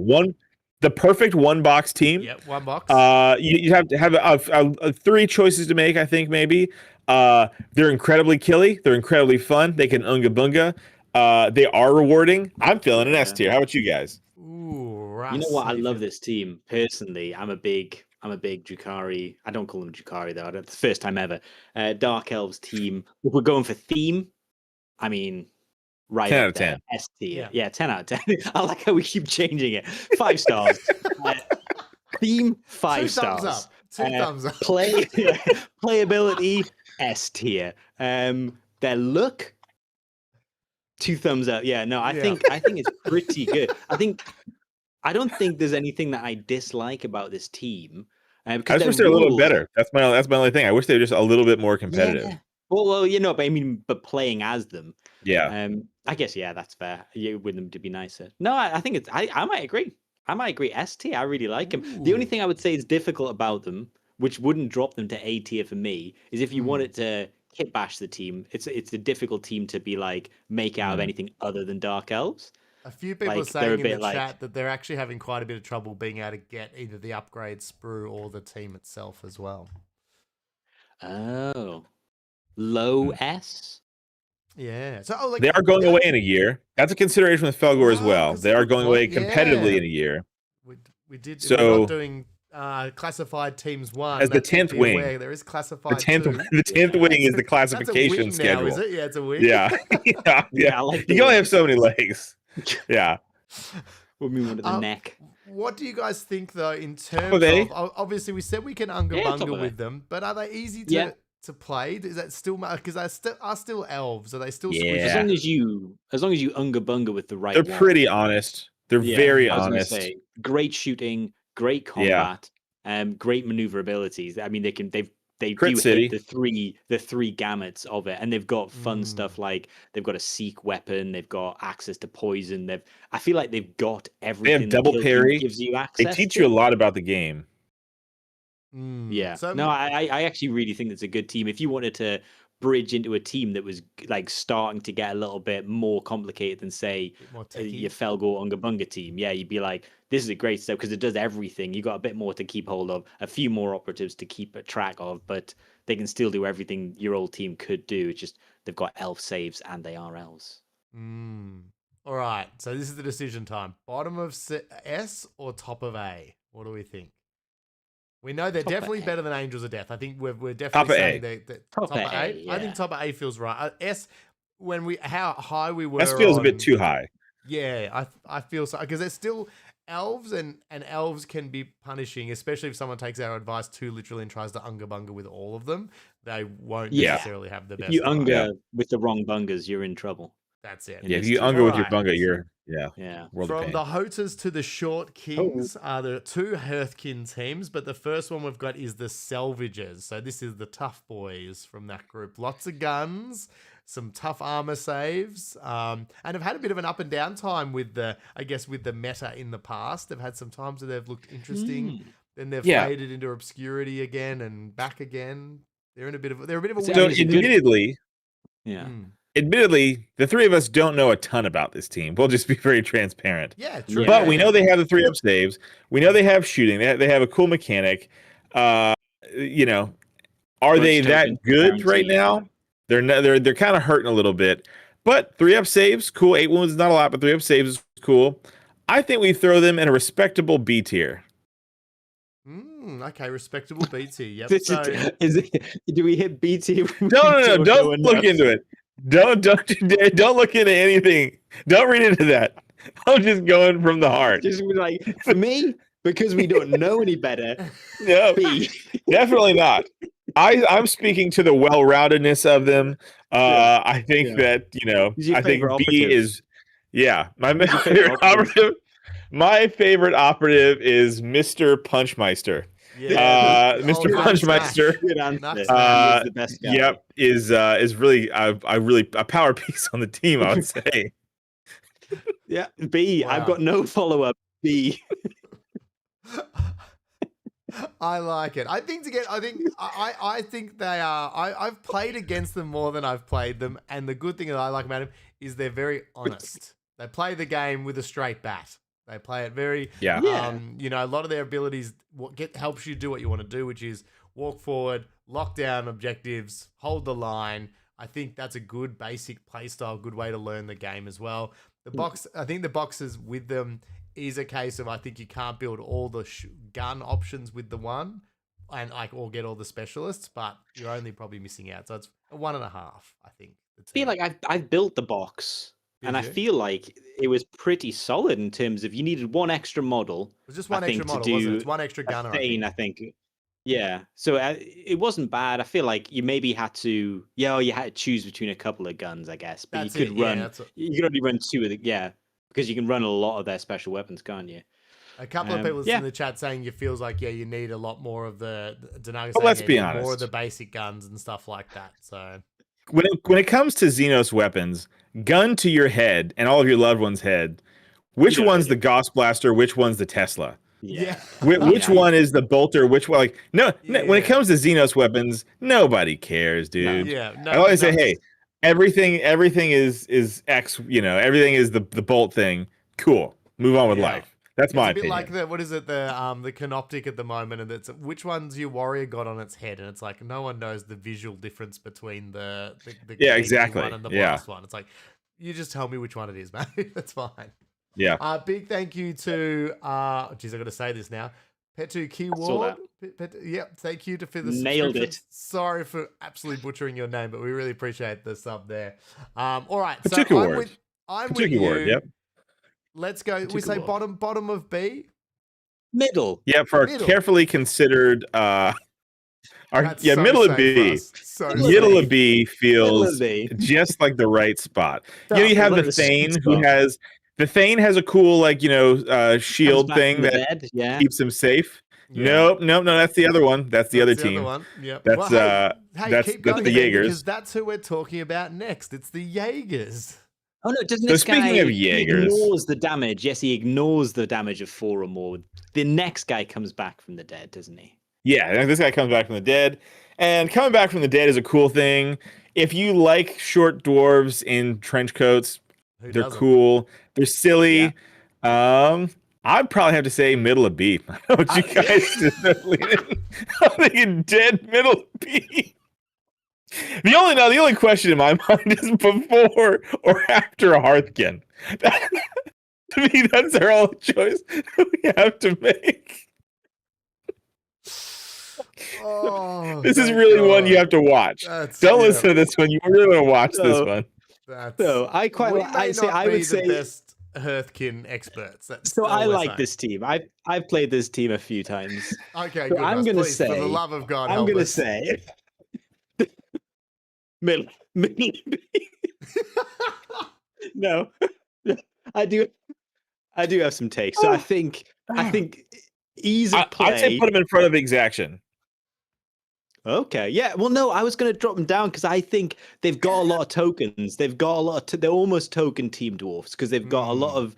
The perfect one box team. Yep, one box. You have to have three choices to make. I think maybe. They're incredibly killy. They're incredibly fun. They can unga bunga. They are rewarding. I'm feeling an S tier. How about you guys? Ooh, You know what? I Russ, love this team personally. I'm a big Drukhari. I don't call them Drukhari though. It's the first time ever. Dark Elves team. If we're going for theme, I mean, right 10 up out of there, 10. S tier. Yeah. Yeah, 10 out of 10. I like how we keep changing it. 5 stars. Theme 5 Two stars. thumbs up. Two thumbs up. Playability S tier. Their look 2 thumbs up. Yeah, no, I Yeah. think it's pretty good. I don't think there's anything that I dislike about this team. I Because just wish their they're a little rules- better. That's my only thing. I wish they were just a little bit more competitive. Yeah. Well, you know, but I mean, but playing as them. Yeah. I guess that's fair. You with them to be nicer. No, I think it's. I might agree. I might agree. S tier. I really like them. The only Ooh. thing I would say is difficult about them, which wouldn't drop them to A tier for me, is if you wanted to kit bash the team. It's a difficult team to be like make out of anything other than Dark Elves. A few people are Like, they're a saying in bit the like- chat that they're actually having quite a bit of trouble being able to get either the upgrade sprue or the team itself as well. Oh, low S. Yeah. So like They are going away in a year. That's a consideration with Felgor as Oh, well. 'cause They are good going away point. competitively Yeah. in a year. We did. So- we're not doing classified teams one As the that's 10th be wing. aware There is classified The 10th two. the 10th wing is the That's a classification wing now, schedule. is it? Yeah, it's a wing. Yeah. yeah. I like You the can only way- have so many legs. Yeah. We'll move on to the Um, neck. What do you guys think though in terms of A. of obviously we said we can unga Yeah, top bunga of A. with them, but are they easy Yeah. to play? Is that still because they are still elves? Are they still Yeah. squishy? As long as you unga bunga with the right. They're one. pretty honest. They're Yeah, very I was gonna honest. say, great shooting, great combat, great maneuverabilities. I mean, they Crit do City. hit the three gamuts of it, and they've got fun stuff like they've got a seek weapon, they've got access to poison. I feel like they've got everything. that double Kill Team parry. gives you They access. teach to. you a lot about the game. Yeah. So No, I actually really think it's a good team. If you wanted to bridge into a team that was like starting to get a little bit more complicated than say bit more techie. your Felgor Unga Bunga team, yeah, you'd be like, this is a great step because it does everything. You got a bit more to keep hold of, a few more operatives to keep a track of, but they can still do everything your old team could do. It's just they've got elf saves and they are elves. All right. So this is the decision time. Bottom of S or top of A? What do we think? We know they're Top of definitely A. better than Angels of Death. I think we're Top definitely of saying A. that Top top of of A. A, I think yeah. top of A feels right. S when how high we were. S feels a bit on- too high. Yeah, I feel so because they're still elves and elves can be punishing, especially if someone takes our advice too literally and tries to unga bunga with all of them. They won't Yeah. necessarily have the If best. you advice. unga with the wrong bungas, you're in trouble. That's it. in Yeah, if this you team. unga with your Alright. bunga, you're Yeah. world of From pain. the Hoters to the Short Kings are the two Hearthkin teams, but the first one we've got is the Salvagers. So this is the tough boys from that group. Lots of guns, some tough armor saves, and have had a bit of an up and down time with the meta in the past. They've had some times where they've looked interesting, then they've Yeah. faded into obscurity again and back again. They're a bit of a So, So weird- it's a good- admittedly, Yeah. Mm. admittedly, the three of us don't know a ton about this team. We'll just be very transparent. Yeah, true. But we know they have the 3-up saves. We know they have shooting. They have a cool mechanic. You know, are they that good right now? They're not, they're kind of hurting a little bit. But 3-up saves, cool. 8 wounds is not a lot, but 3-up saves is cool. I think we throw them in a respectable B tier. Okay, respectable B tier. Yep. Do we hit B tier? No. Don't look into it. Don't look into anything. Don't read into that. I'm just going from the heart. Just like for me, because we don't know any better. No, B. Definitely not. I'm speaking to the well-roundedness of them. I think that I think B is my favorite operative. My favorite operative is Mr. Punchmeister. Yeah. Mr. Punchmeister. The best guy. Yep, is really a power piece on the team, I would say. Yeah, B. Wow. I've got no follow-up. B. I like it. I think they are. I've played against them more than I've played them, and the good thing that I like about them is they're very honest. They play the game with a straight bat. They play it very. Yeah. A lot of their abilities helps you do what you want to do, which is walk forward, lock down objectives, hold the line. I think that's a good basic play style, good way to learn the game as well. I think the boxes with them is a case of I think you can't build all the gun options with the one, and or get all the specialists, but you're only probably missing out. So it's a 1.5, I think. I feel like I've built the box, and I feel like it was pretty solid in terms of you needed one extra model. It was just one extra model, wasn't it? It's one extra gunner. I think. Yeah, so it wasn't bad. I feel like you maybe had to, you had to choose between a couple of guns, I guess. But you could run, you could only run 2 of the, because you can run a lot of their special weapons, can't you? A couple of people in the chat saying it feels like you need a lot more of the Denaga. Well, let's be honest, more of the basic guns and stuff like that. So when it comes to Xenos weapons, gun to your head and all of your loved ones' head, which one's the Gauss Blaster? Which one's the Tesla? Yeah. Which one is the bolter? Which one? Like when it comes to Xenos weapons, nobody cares, dude. I always say, hey, everything is X. Everything is the bolt thing. Cool. Move on with life. That's my opinion. Like the Canoptic at the moment, and it's which one's your warrior got on its head, and it's like no one knows the visual difference between the exactly one and the blast one. It's like you just tell me which one it is, man. That's fine. Yeah. Big thank you to I got to say this now. Petu Keyword. Yep. Thank you for the nailed it. Sorry for absolutely butchering your name, but we really appreciate the sub there. All right. Petu I'm with you. Yep. Let's go. We say bottom of B. Middle. Yeah, for middle. Carefully considered. Middle of B. Middle of B feels just like the right spot. You have the Thane who has. The Thane has a cool, shield thing that keeps him safe. Yeah. No, that's the other one. That's the other team. One. Yep. That's that's the Jaegers. Because that's who we're talking about next. It's the Jaegers. Oh no, doesn't this speaking guy of Jaegers, ignores the damage? Yes, he ignores the damage of 4 or more. The next guy comes back from the dead, doesn't he? Yeah, this guy comes back from the dead, and coming back from the dead is a cool thing. If you like short dwarves in trench coats, they're cool. They're silly. Yeah. I'd probably have to say middle of B. I don't know what you guys I'm thinking dead middle of B. The only question in my mind is before or after Hearthkin. To me, that's our only choice we have to make. This is really one you have to watch. Don't listen to this one. You really want to watch this one. I would say best Hearthkin experts. I like this team. I've played this team a few times. Okay, good. I'm going to say, for the love of God, I'm going to say, middle. No, I do have some takes. So I think ease of play. I'd say put him in front of Exaction. Okay, yeah. Well, no, I was going to drop them down because I think they've got a lot of tokens. They've got a lot of they're almost token team dwarfs because they've got a lot of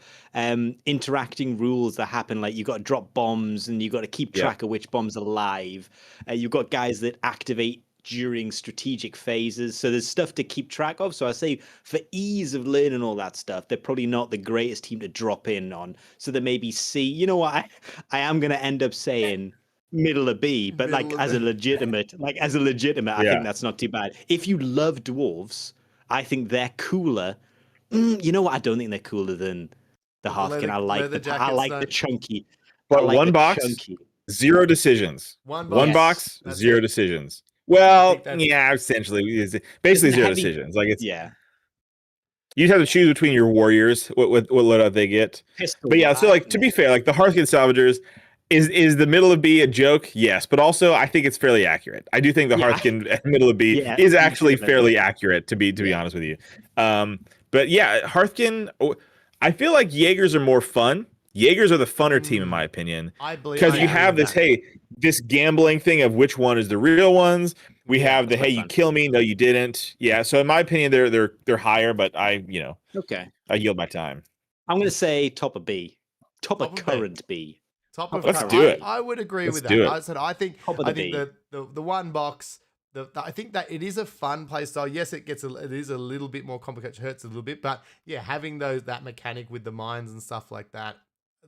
interacting rules that happen. Like you've got to drop bombs and you've got to keep track of which bombs are alive. You've got guys that activate during strategic phases. So there's stuff to keep track of. So I say for ease of learning all that stuff, they're probably not the greatest team to drop in on. So there may be C. You know what? I am going to end up saying middle of B, but like Middle of as a B. legitimate, I Yeah. think that's not too bad. If you love dwarves, I think they're cooler. You know what? I don't think they're cooler than the Hearthkin. I like leather the I jackets, like no. the chunky. But I like one the box, chunky. 0 decisions. One One Yes. box, That's 0 it. decisions. Well, think that's- yeah, essentially, basically It's 0 heavy- decisions. Like it's Yeah. you just have to choose between your warriors, what loadout they get. Pistol But yeah, so like to White. be fair, like the Hearthkin Salvagers, is the middle of B a joke? Yes, but also I think it's fairly accurate. I do think the Yeah. Hearthkin middle of B Yeah, is actually definitely. fairly accurate to be Yeah. honest with you. But yeah, Hearthkin. I feel like Jaegers are more fun. Jaegers are the funner team in my opinion I believe because I you agree have with this that. this gambling thing of which one is the real ones. We Yeah, have the that's hey quite you fun. kill me, no you didn't. Yeah, so in my opinion they're higher, but I Okay. I yield my time. I'm going to say top of B. Top of Top of B. current B. Top Top of of Let's current. do it. I would agree Let's with do that. it. I said I think Top of the I think B. the one box. I think that it is a fun play style. Yes, it is a little bit more complicated, hurts a little bit, but yeah, having that mechanic with the mines and stuff like that.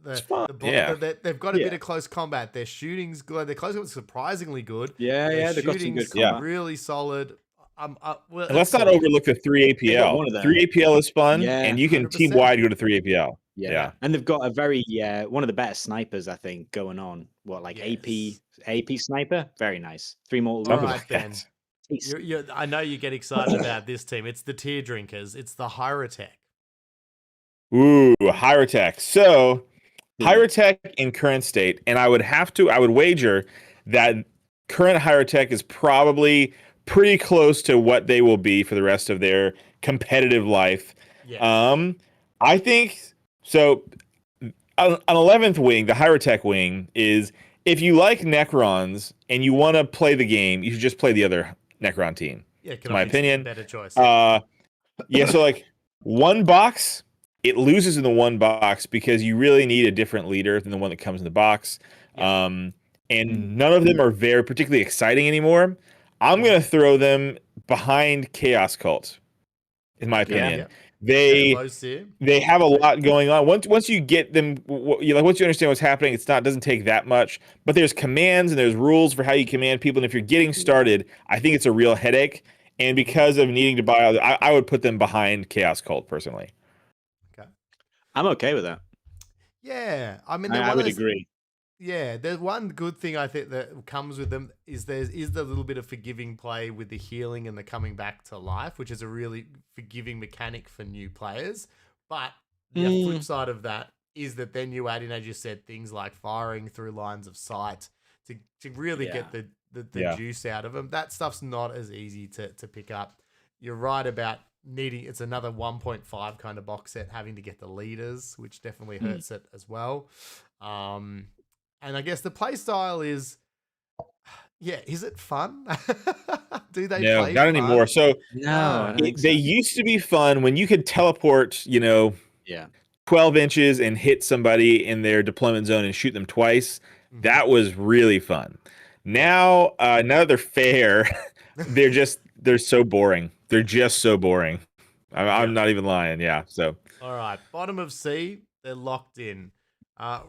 It's fun, yeah. They've got a bit Yeah. of close combat. Their shooting's good. Their close combat's surprisingly good. Yeah, Their yeah, they've got some good shooting's combat. really solid. Well, And let's not solid. overlook the 3 They got one APL. of them. 3 APL is fun, Yeah, and you can 100%. team wide go to 3 APL. Yeah. And they've got a very one of the better snipers, I think, going on. What, like Yes. AP sniper? Very nice. 3 more. All Something right, like then. that. I know you get excited about this team. It's the tier drinkers. It's the Hyrotech. Ooh, Hyrotech. So Hyrotech in current state, and I would wager that current Hyrotech is probably pretty close to what they will be for the rest of their competitive life. Yeah. I think so. An 11th wing, the Hyrotech wing, is if you like Necrons and you want to play the game, you should just play the other Necron team. Yeah, in my opinion. better choice. Yeah, so like one box, it loses in the one box because you really need a different leader than the one that comes in the box. And none of them are very particularly exciting anymore. I'm going to throw them behind Chaos Cult, in my opinion. Yeah. They have a lot going on. Once you get them, once you understand what's happening, doesn't take that much. But there's commands and there's rules for how you command people. And if you're getting started, I think it's a real headache. And because of needing to buy, I would put them behind Chaos Cult personally. Okay. I'm okay with that. Yeah, I mean, I would agree. Yeah, there's one good thing I think that comes with them is the little bit of forgiving play with the healing and the coming back to life, which is a really forgiving mechanic for new players. But the flip side of that is that then you add in, as you said, things like firing through lines of sight to really get the juice out of them. That stuff's not as easy to pick up. You're right about needing, it's another 1.5 kind of box set, having to get the leaders, which definitely hurts it as well. And I guess the play style is, is it fun? Do they No, play not fun? anymore. So No, I don't think they so. used to be fun when you could teleport, 12 inches and hit somebody in their deployment zone and shoot them twice. That was really fun. Now that they're fair, they're so boring. They're just so boring. I'm not even lying. Yeah. So All right, bottom of C, they're locked in.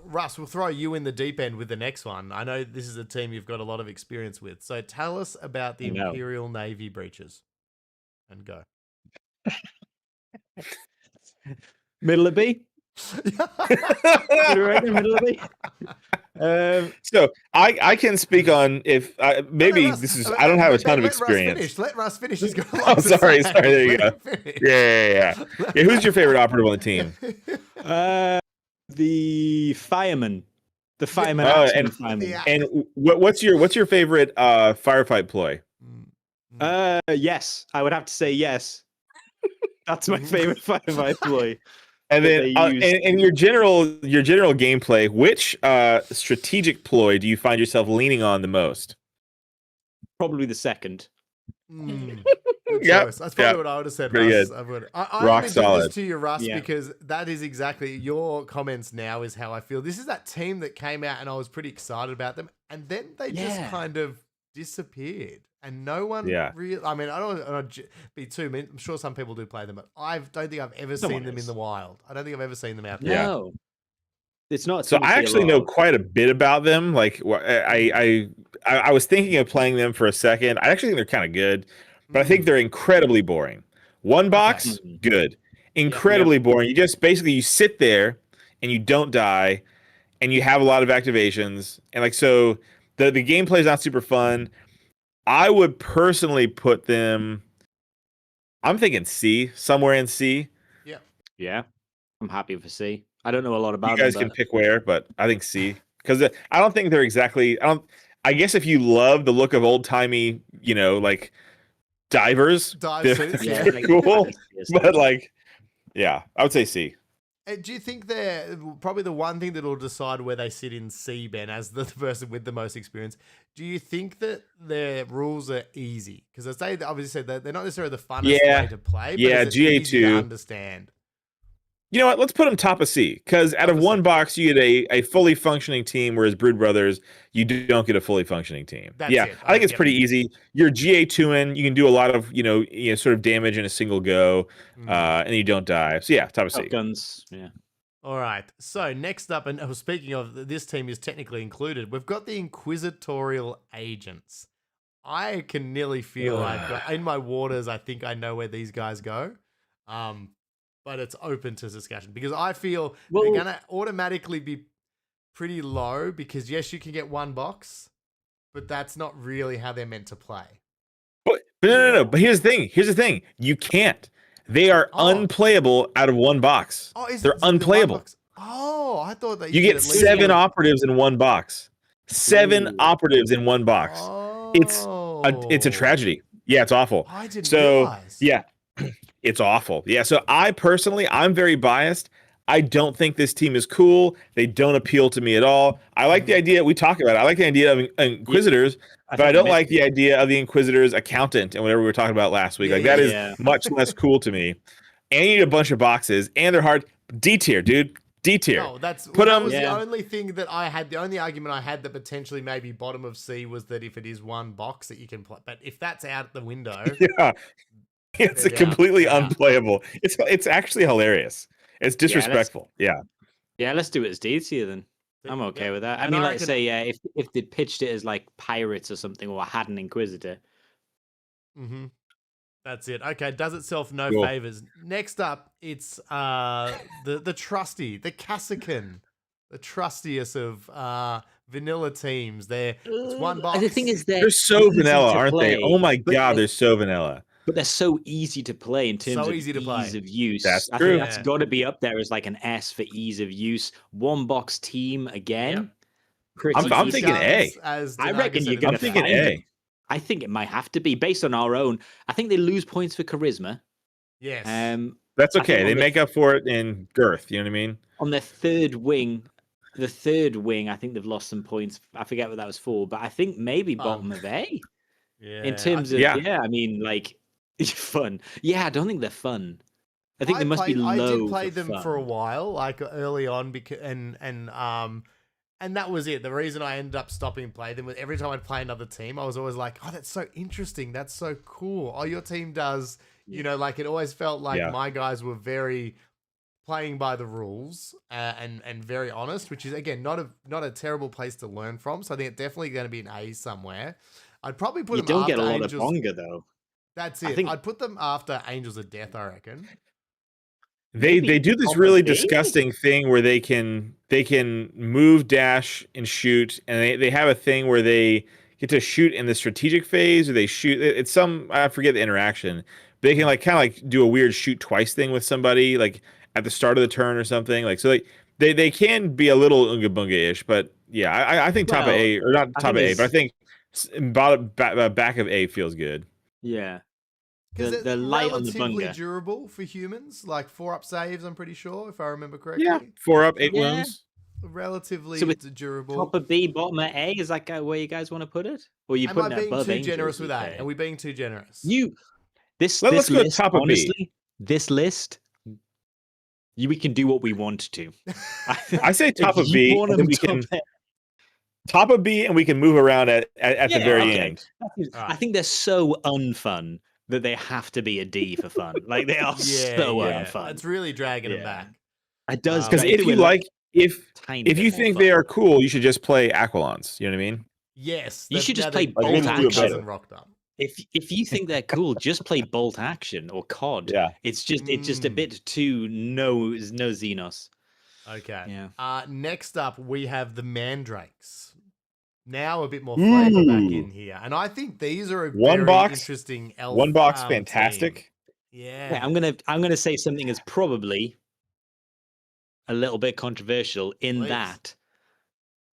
Russ, we'll throw you in the deep end with the next one. I know this is a team you've got a lot of experience with. So tell us about the Imperial Navy breaches. And go. Middle of B? Middle of B? So I can speak on if maybe Russ, this is I don't have a ton of experience. Let Russ finish. He's got a Oh, lot to sorry. say. There you Let go. him finish. Yeah. Who's your favorite operative on the team? The fireman. The fireman. Oh, Axeman fireman. Yeah. And what's your favorite firefight ploy? Yes, I would have to say yes. That's my favorite firefight ploy. And then they use. and your general gameplay, which strategic ploy do you find yourself leaning on the most? Probably the second. Good Yep, choice. That's probably what I would have said, pretty Russ. good. I'm Rock gonna give solid. this to you, Russ, Yeah. because that is exactly your comments now is how I feel. This is that team that came out and I was pretty excited about them, and then they just Yeah. kind of disappeared. And no one Yeah. really. I mean, I don't want to be too mean. I'm sure some people do play them, but I don't think I've ever Someone seen them in is. the wild. I don't think I've ever seen them out there. Yeah. No, it's not. So something I you see a actually lot know of. quite a bit about them. Like I was thinking of playing them for a second. I actually think they're kind of good, but I think they're incredibly boring. One box, Mhm. good. Incredibly boring. You sit there and you don't die, and you have a lot of activations, and like so the gameplay is not super fun. I would personally put them. I'm thinking C, somewhere in C. Yeah. Yeah, I'm happy for C. I don't know a lot You about guys them, can but pick where, but I think C because I don't think they're exactly. I don't. I guess if you love the look of old timey, like divers, Dive suits, yeah, yeah. like, cool. yes, But like, yeah, I would say C. Do you think they're probably the one thing that will decide where they sit in C, Ben, as the person with the most experience? Do you think that their rules are easy? Because as they obviously said, they're not necessarily the funnest Yeah. way to play, but Yeah, is it easy to GA2. understand? You know what? Let's put them top of C because out Top of of one C. box you get a fully functioning team, whereas Brood Brothers you don't get a fully functioning team. That's yeah, it. I think it's Yep. pretty easy. You're GA2ing, you can do a lot of sort of damage in a single go, and you don't die. So yeah, top of C. Top guns. Yeah. All right. So next up, and speaking of this team is technically included, we've got the Inquisitorial Agents. I can nearly feel like in my waters, I think I know where these guys go. But it's open to discussion because I feel they're Well- going to automatically be pretty low because, yes, you can get one box, but that's not really how they're meant to play. But no. But here's the thing. You can't. They are unplayable out of one box. Oh, is They're is it the one unplayable. box? Oh, I thought that You get at least 7 one- operatives in one box. 7 Ooh. operatives in one box. It's a tragedy. Yeah, it's awful. I didn't So realize. yeah, it's awful. Yeah. So I'm very biased. I don't think this team is cool. They don't appeal to me at all. I like the idea we talk about. I like the idea of Inquisitors, but I don't like the idea of the Inquisitor's accountant and whatever we were talking about last week. Like that is much less cool to me. And you need a bunch of boxes, and they're hard. D tier, dude. D tier. No, that Put was them. the only thing that I had. The only argument I had that potentially maybe bottom of C was that if it is one box that you can play, but if that's out the window, Yeah. It's They're down. completely They're down. unplayable. It's actually hilarious. It's disrespectful. Yeah. Yeah, let's do it as D tier then. I'm okay with that. I And mean, I like reckon- say, yeah, if they pitched it as like pirates or something, or had an Inquisitor. Mm-hmm. That's it. Okay, does itself no Cool. favors. Next up, it's the trusty, the Cassican, the trustiest of vanilla teams. It's one box. The thing is, They're so easy vanilla, to aren't they? play, Oh my but god, they're so vanilla. But they're so easy to play in terms So of easy to play. ease of use. That's I true. think that's got to be up there as like an S for ease of use. One box team again. Yep. Pretty I'm easy. thinking A. As I Denaga reckon said you're in gonna I'm the thinking chat. find A. it. I think it might have to be based on our own. I think they lose points for charisma. Yes. That's I think okay. on They the- make up for it in girth. You know what I mean? On their third wing, I think they've lost some points. I forget what that was for, but I think maybe bottom of A. Yeah. In terms of Yeah. I mean, like fun. Yeah, I don't think they're fun. I think they must be low. I did play for them fun. for a while, like early on, because and that was it. The reason I ended up stopping playing them was every time I'd play another team, I was always like, "Oh, that's so interesting. That's so cool. Oh, your team does." You know, like it always felt like Yeah. my guys were very playing by the rules and very honest, which is again not a terrible place to learn from. So I think it's definitely going to be an A somewhere. I'd probably put You them don't after get a lot Angels. of bonga though. That's I it. think- I'd put them after Angels of Death, I reckon. They Maybe do this top of really B? disgusting thing where they can move, dash, and shoot, and they have a thing where they get to shoot in the strategic phase, or they shoot. It's I forget the interaction. But they can kind of do a weird shoot twice thing with somebody, like at the start of the turn or something. Like so, they can be a little unga bunga ish, but yeah, I think top of Well, A or not I top of think A, but I think back of A feels good. Yeah. Because it's The light on the relatively bunga. durable for humans, like 4-up saves, I'm pretty sure, if I remember correctly. Yeah, 4 up, 8 Yeah. wounds. Relatively So it's durable. Top of B, bottom of A. Is that where you guys want to put it? Or you Am putting I it being above too Angels, generous with you A? say? Are we being too generous? Let's This go list, top of B. honestly, this list, we can do what we want to. I say top If of you B. want and then them we can top top of B, and we can move around at the very end. I think they're so unfun that they have to be a D for fun. Like they are so unfun. It's really dragging them back. It does Because if you like, if you think they are cool, you should just play Aquilons. You know what I mean? Yes, you should just play Like, Bolt we need to do it Action. better. Rocked up. If you think they're cool, just play Bolt Action or COD. Yeah. It's just a bit too no Xenos. Okay. Yeah. Next up, we have the Mandrakes. Now a bit more flavor back in here, and I think these are a One very box, interesting elf. One box, team. fantastic. Yeah. I'm gonna say something that's probably a little bit controversial in that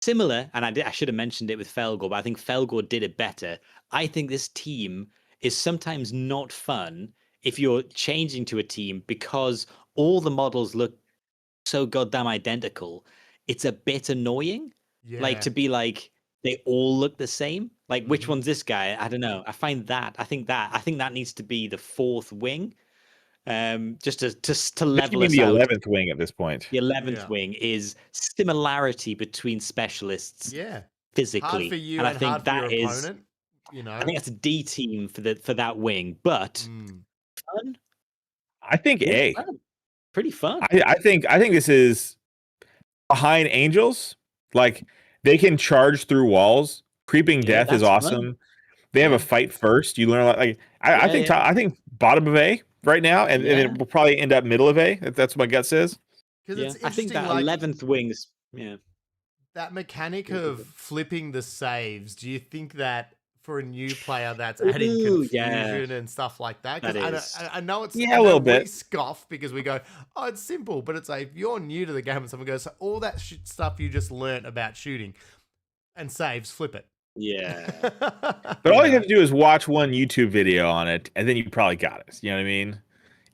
similar, and I should have mentioned it with Felgor, but I think Felgor did it better. I think this team is sometimes not fun if you're changing to a team because all the models look so goddamn identical. It's a bit annoying. Like to be like they all look the same. Like which one's this guy? I don't know. I think that needs to be the fourth wing. Just to level us the out. 11th wing at this point. The 11th wing is similarity between specialists. Physically, hard for you and I and think hard for that your is. Opponent, you know, I think that's a D team for that wing, but fun. I think A. Fun. Pretty fun. I think this is behind Angels. Like they can charge through walls. Creeping Death is awesome. Fun. They have a fight first. You learn a lot. Like I think bottom of A right now, and then we'll probably end up middle of A. If that's what my gut says. Because I think that 11th wings. Yeah. That mechanic of flipping the saves. Do you think that for a new player that's adding confusion and stuff like that? Because I know it's a little bit. We scoff because we go, oh, it's simple, but it's like if you're new to the game and someone goes, so all that stuff you just learnt about shooting and saves, flip it. Yeah. But all you have to do is watch one YouTube video on it, and then you probably got it. You know what I mean?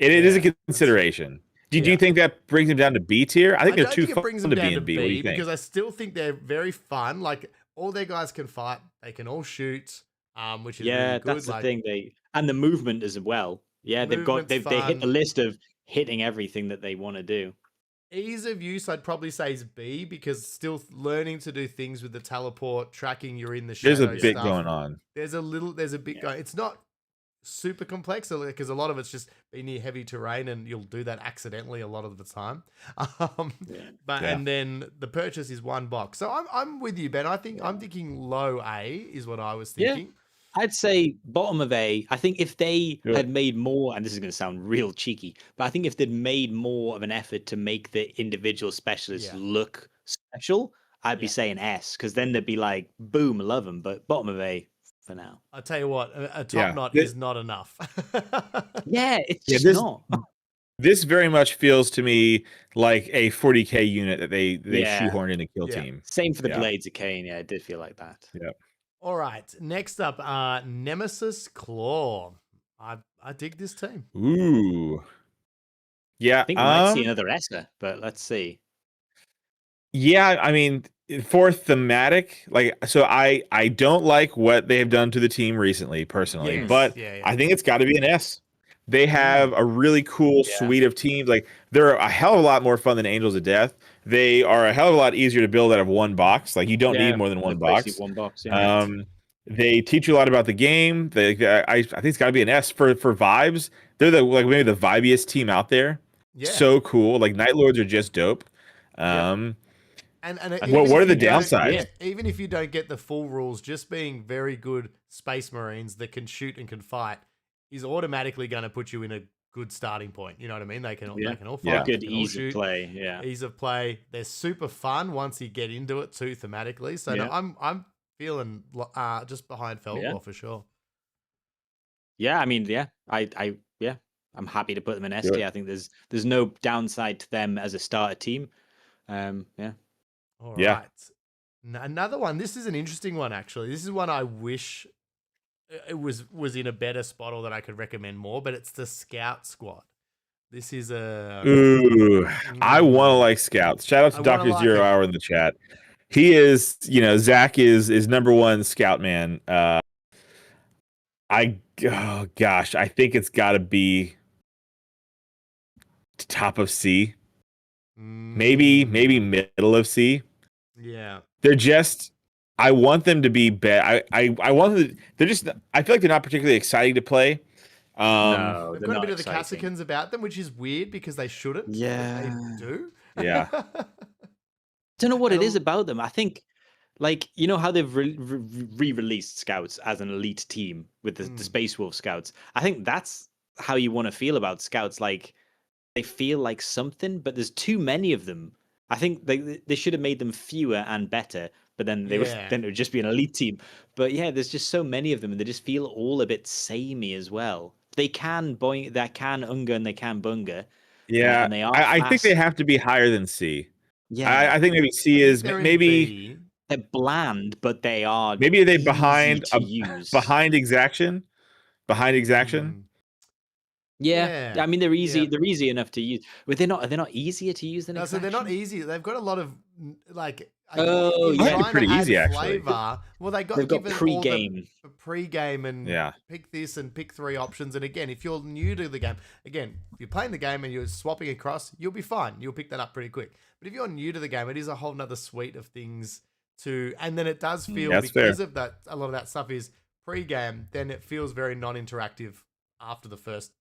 It is a consideration. Do you think that brings them down to B tier? I think they're too fun to be in B. What do you think? Because I still think they're very fun. Like all their guys can fight, they can all shoot, which is really good. That's the thing. And the movement as well. Yeah, they hit the list of hitting everything that they want to do. Ease of use, I'd probably say is B because still learning to do things with the teleport, tracking you're in the shadow. There's a bit going on. There's a bit going. It's not super complex because a lot of it's just being near heavy terrain and you'll do that accidentally a lot of the time. And then the purchase is one box. So I'm with you, Ben. I'm thinking low A is what I was thinking. Yeah. I'd say bottom of A. I think if they had made more, and this is going to sound real cheeky, but I think if they'd made more of an effort to make the individual specialists look special, I'd be saying S, because then they'd be like, boom, love them. But bottom of A for now. I'll tell you what, a top knot is not enough. It's just not. This very much feels to me like a 40k unit that they shoehorned in a kill team. Same for the Blades of Cain. Yeah, it did feel like that. Yeah. All right. Next up, Nemesis Claw. I dig this team. Ooh. Yeah. I think we might see another Esper, but let's see. Yeah, I mean, for thematic, so I don't like what they have done to the team recently, personally, but I think it's got to be an S. They have a really cool suite of teams. Like they're a hell of a lot more fun than Angels of Death. They are a hell of a lot easier to build out of one box. Like you don't need more than one box. One box. They teach you a lot about the game. I think it's got to be an S for vibes. They're maybe the vibiest team out there. Yeah. So cool. Like Night Lords are just dope. And what are the downsides? Even if you don't get the full rules, just being very good Space Marines that can shoot and can fight is automatically going to put you in a good starting point. You know what I mean? They can all fight. Good ease of play. Yeah. Ease of play. They're super fun once you get into it too thematically. So no, I'm feeling just behind Felgor for sure. Yeah, I mean, I'm happy to put them in S tier. I think there's no downside to them as a starter team. All right. Another one. This is an interesting one, actually. This is one I wish it was in a better spot or that I could recommend more, but it's the Scout Squad. This is a... Ooh, I want to like Scouts. Shout out to Dr. Zero Hour in the chat. He is, Zach is number one Scout man. I think it's got to be top of C. Maybe middle of C. Yeah. They're just I want them to be bad. I want them. They're just. I feel like they're not particularly exciting to play. No, They've they're got a not bit of the exciting. Cassicans about them, which is weird because they shouldn't. But Yeah. they do. Yeah. Don't know what it is And- about them. I think, like, you know how they've re-released Scouts as an elite team with the Space Wolf Scouts. I think that's how you want to feel about Scouts. Like, they feel like something, but there's too many of them. I think they should have made them fewer and better, but then then it would just be an elite team. But yeah, there's just so many of them, and they just feel all a bit samey as well. They can Unga, and they can Bunga. Yeah. and they are I think they fast. have to be higher than C. Yeah, I think maybe C is they're in maybe B. they're bland, but they are maybe are they easy behind to use. behind Exaction? Behind Exaction? Yeah. I mean they're easy. Yeah. They're easy enough to use, but they're not easier to use than No, so they're not Exaction? easy. They've got a lot of like. Oh, in yeah. trying to Pretty add easy, actually. flavor. Well, They've got given all the pre-game. pre-game and Yeah. pick this and pick 3 options. And again, if you're new to the game, again, if you're playing the game and you're swapping across, you'll be fine. You'll pick that up pretty quick. But if you're new to the game, it is a whole nother suite of things to, and then it does feel That's because fair. of that, a lot of that stuff is pre-game, then it feels very non-interactive after the first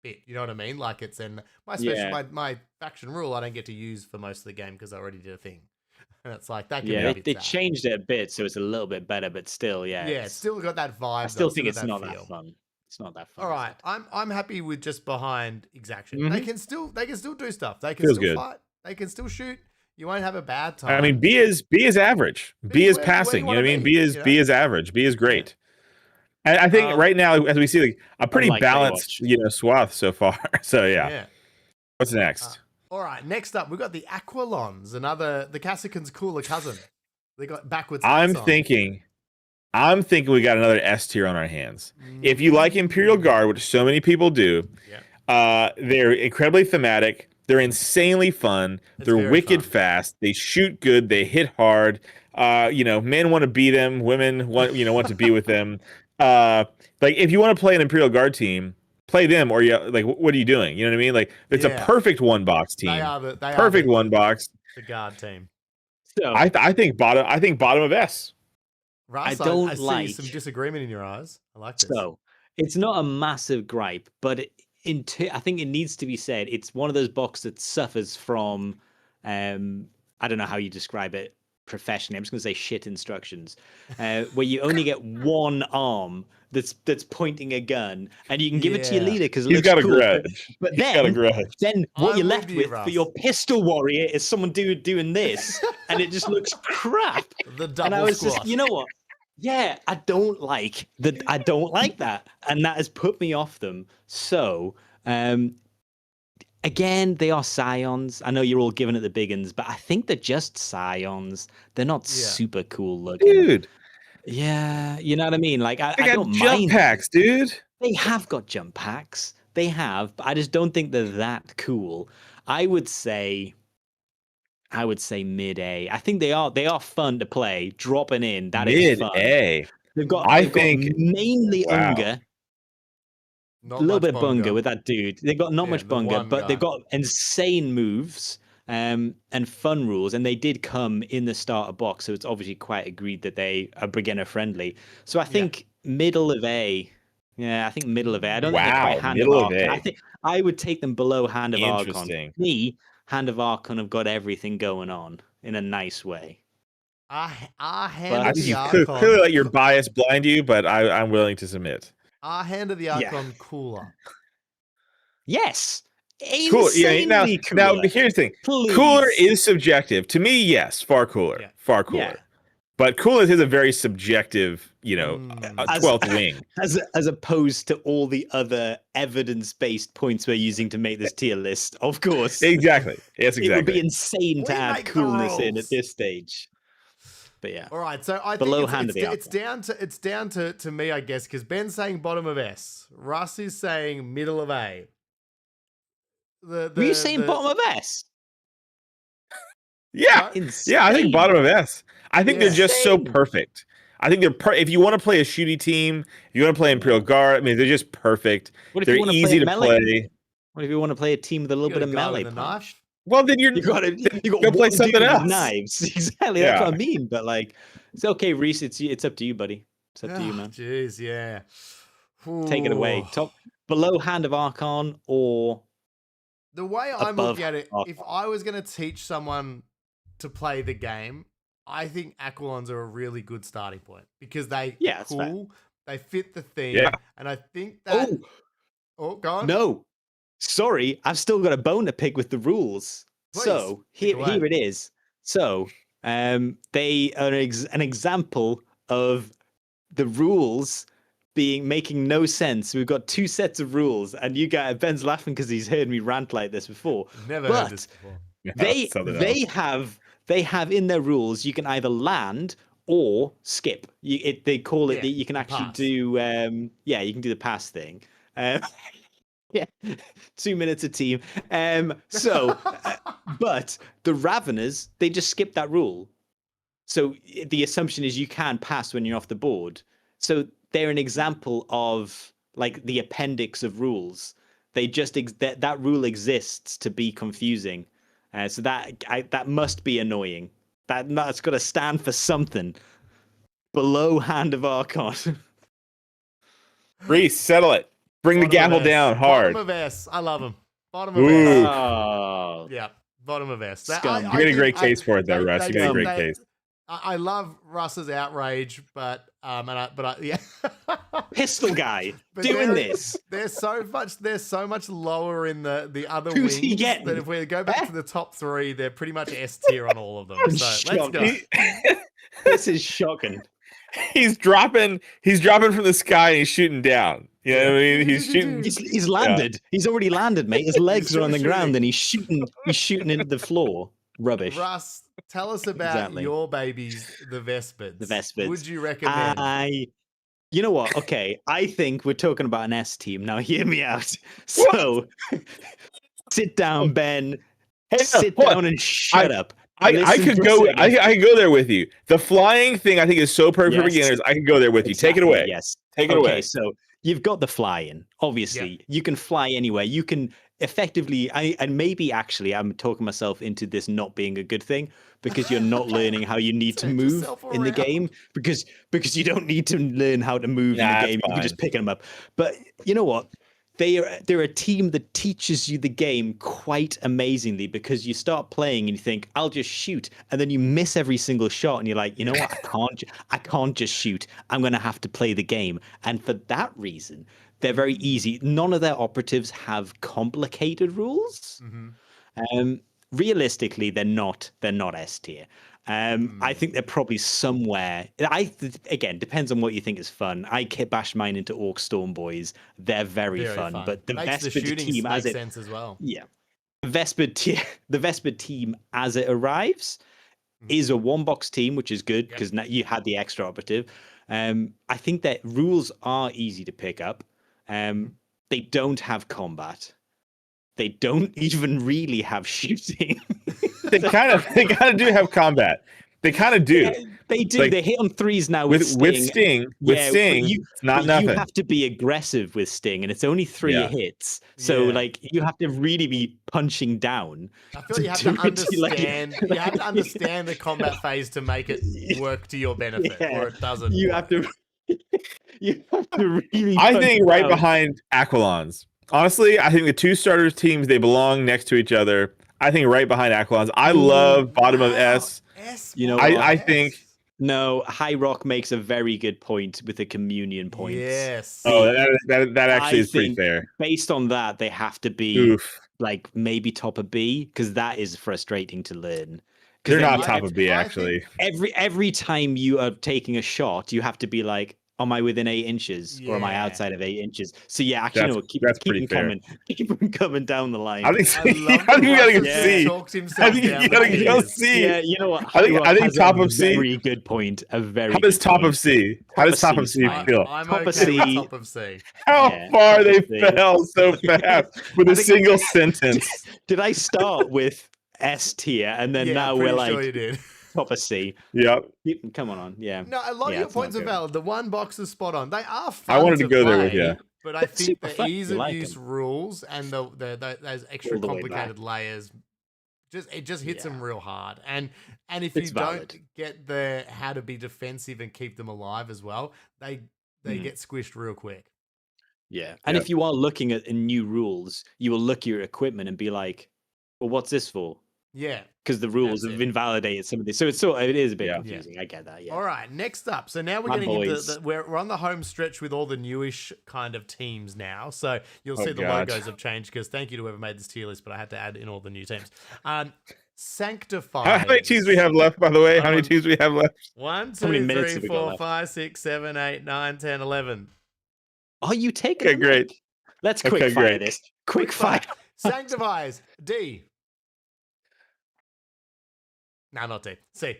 bit. You know what I mean? Like it's in my special, Yeah. my faction rule, I don't get to use for most of the game because I already did a thing. And it's like that can be Yeah, a bit they sad. changed it a bit, so it's a little bit better, but still, yeah. Yeah, it's still got that vibe. I still though, think got it's not feel. that fun. It's not that fun. All is right, it? I'm happy with just behind Exaction. Mhm. They can still do stuff. They can Feels still good. fight. They can still shoot. You won't have a bad time. I mean, B is average. B B is is where passing. you You know what I wanna mean? be, B is average. B is great. And I think Um, right now, as we see, like, a pretty Unlike balanced, Baywatch. swath so far. So yeah. What's next? All right, next up we've got the Aqualons, the Cassicans' cooler cousin. They got backwards. I'm hats on. thinking we got another S tier on our hands. If you like Imperial Guard, which so many people do, they're incredibly thematic. They're insanely fun. It's They're very wicked fun. fast. They shoot good. They hit hard. Men want to be them. Women want to be with them. Like if you want to play an Imperial Guard team, play them. Or what are you doing? You know what I mean? Like it's a perfect one box team. They are Perfect one box. the guard team. So I think bottom of S. Russ, don't I see like- some disagreement in your eyes. I like this. So it's not a massive gripe, but I think it needs to be said. It's one of those boxes that suffers from, I don't know how you describe it professionally. I'm just going to say shit instructions, where you only get one arm that's pointing a gun, and you can give it to your Yeah. leader because it He's looks got a cool. grudge. But He's got a then, grudge. what I'm you're with left you, with Russ. for your pistol warrior is someone doing this, and it just looks crap. The double And I was squat. just, you know what? Yeah, I don't like that. I don't like that, and that has put me off them. So, again, they are scions. I know you're all giving it the big uns, but I think they're just scions. They're not Yeah. super cool looking. Dude, Yeah, you know what I mean. Like I they got don't jump mind. packs, dude. They have got jump packs. They have, but I just don't think they're that cool. I would say mid A. I think they are fun to play. Dropping in, that is Mid fun. A. They've got mainly Wow. Unga, Not a little much bit bunga bongo. with that dude. They've got not Yeah, much the bunga, one but they've guy. got insane moves and fun rules, and they did come in the starter box, so it's obviously quite agreed that they are beginner friendly. So I think middle of A. Yeah, I think middle of A. I don't think they're Wow, quite Hand middle of of Archon. A. I think I would take them below Hand of Archon. Interesting. Me, Hand of Archon have got everything going on in a nice way. Our hand But I of think the you Archon. clearly let your bias blind you, but I'm willing to submit. Our hand of the Yeah. Archon cooler. Yes. Cool. Yeah. Insanely Now cooler. here's the thing. Please. Cooler is subjective. To me, yes, far cooler. Yeah. Far cooler. Yeah. But cool is a very subjective, a As- 12th wing. as opposed to all the other evidence-based points we're using to make this tier list. Of course, Exactly. Yes, it would be exactly. insane to We add make the coolness in rules. at this stage. But yeah, All right, so I Below think hand of the it's down to me, I guess, because Ben's saying bottom of S, Russ is saying middle of A. were you saying bottom of S? Yeah. Insane. Yeah, I think bottom of S. I think they're just so Insane. perfect. I think they're if you want to play a shooty team, if you want to play Imperial Guard, I mean, they're just perfect. What if They're you want to easy play to melee? play. What if you want to play a team with a little bit of melee? with a punch? knife. Well, then You got to. You got Go play one something dude with else. Knives. Exactly. That's Yeah. what I mean. But like, It's okay, Reese. It's up to you, buddy. It's up to you, man. Jeez, yeah. Take it away. Ooh. Top below Hand of Archon or The way I'm above looking at it, Archon. if I was going to teach someone to play the game, I think Aquilons are a really good starting point because they Yeah, that's fair. cool, they fit the theme, Yeah. and I think that. Oh Go on. no, sorry, I've still got a bone to pick with the rules. Please, So pick away. here it is. So they are an example of the rules making no sense. We've got two sets of rules, and Ben's laughing because he's heard me rant like this before. Never But heard this before. they have in their rules you can either land or skip. They call it Yeah, you can actually pass. do you can do the pass thing. Yeah, 2 minutes a team. But the Raveners, they just skip that rule. So the assumption is you can pass when you're off the board. So they're an example of like the appendix of rules. They just that rule exists to be confusing. So that must be annoying. That's got to stand for something. Below Hand of Archon. Reese, settle it. Bring the Bottom of gavel S. down hard. Bottom of S. I love them. Bottom of Ooh. S. Oh, Yeah, bottom of S. Scum. You made a great case for it, though, Russ. You made a great case. I love Russ's outrage, but yeah. pistol guy But doing this. They're so much lower in the other Who's wings he getting? that if we go back to the top three, they're pretty much S tier on all of them. So let's go. This is shocking. He's dropping from the sky and he's shooting down. You know what I mean? He's shooting. He's landed. Yeah. He's already landed, mate. His legs are on the ground and he's shooting into the floor. Rubbish. Russ, tell us about your babies, the Vespids. The Vespids. Would you recommend? You know what? Okay, I think we're talking about an S team. Now hear me out. So sit down, Ben. Hey, sit down and shut up. I could go there with you. The flying thing I think is so perfect for beginners. I can go there with you. Take it away. Yes. Take it away. So you've got the flying. Obviously, you can fly anywhere. You can effectively, and maybe actually I'm talking myself into this not being a good thing because you're not learning how you need to move in the game because you don't need to learn how to move in the game. You can just pick them up. But you know what? They're a team that teaches you the game quite amazingly because you start playing and you think, I'll just shoot. And then you miss every single shot and you're like, you know what? I can't just shoot. I'm going to have to play the game. And for that reason, they're very easy. None of their operatives have complicated rules. Realistically, they're not S tier. I think they're probably somewhere. Again, depends on what you think is fun. I bash mine into Orc Storm Boys. They're very fun. But the Vespid team as sense as well. Yeah, the Vespid team as it arrives is a one-box team, which is good because now you had the extra operative. I think that rules are easy to pick up. They don't have combat. They don't even really have shooting. They kind of do have combat. They kind of do. They do. Like, they hit on threes now with Sting. With Sting, it's not nothing. You have to be aggressive with Sting, and it's only 3 hits. So, like, you have to really be punching down. I feel you have to understand. You have to understand the combat phase to make it work to your benefit, or it doesn't. You have to really. I think right behind Aquilons. Honestly, I think the two starter teams, they belong next to each other. I think right behind Aquilons. I love bottom of S. You know, I think. No, High Rock makes a very good point with the communion points. Yes. Oh, that actually is pretty fair. Based on that, they have to be like maybe top of B because that is frustrating to learn. They're not top of B actually. Every time you are taking a shot, you have to be like, am I within 8 inches or am I outside of 8 inches? So yeah, actually, no, keep them coming. Keep them coming down the line. I think we gotta go C. I think you gotta go C. Yeah, you know what? I think top of C. Very good point. How does top of C? How does top of C feel? I'm top of C. How far they fell so fast with a single sentence. Did I start with S tier and then now we're like you did. top of C? Yep. Come on, yeah. No, a lot of your points are valid. The one box is spot on. They are fun. I wanted to go there with you. But I think the ease of use rules and those extra complicated layers It just hits Yeah. them real hard. And if It's you valid. don't get the how to be defensive and keep them alive as well, they Mhm. get squished real quick. Yeah. And Yep. if you are looking at new rules, you will look at your equipment and be like, well, what's this for? Yeah. Because the rules That's have it. invalidated some of this. So it is a bit Yeah. confusing. I get that. Yeah. All right, next up. So now we're My getting into boys. we're on the home stretch with all the newish kind of teams now. So you'll see the God. logos have changed because thank you to whoever made this tier list, but I had to add in all the new teams. Sanctify. How many teams we have left, by the way? How many teams we have left? 1, How many 2, minutes 3, have we got 4, left? 5, 6, 7, 8, 9, 10, 11. Are you taking Okay, them? great. Let's Okay, quick fire great. this. Quick fire. Sanctifies. D. No, not D. C.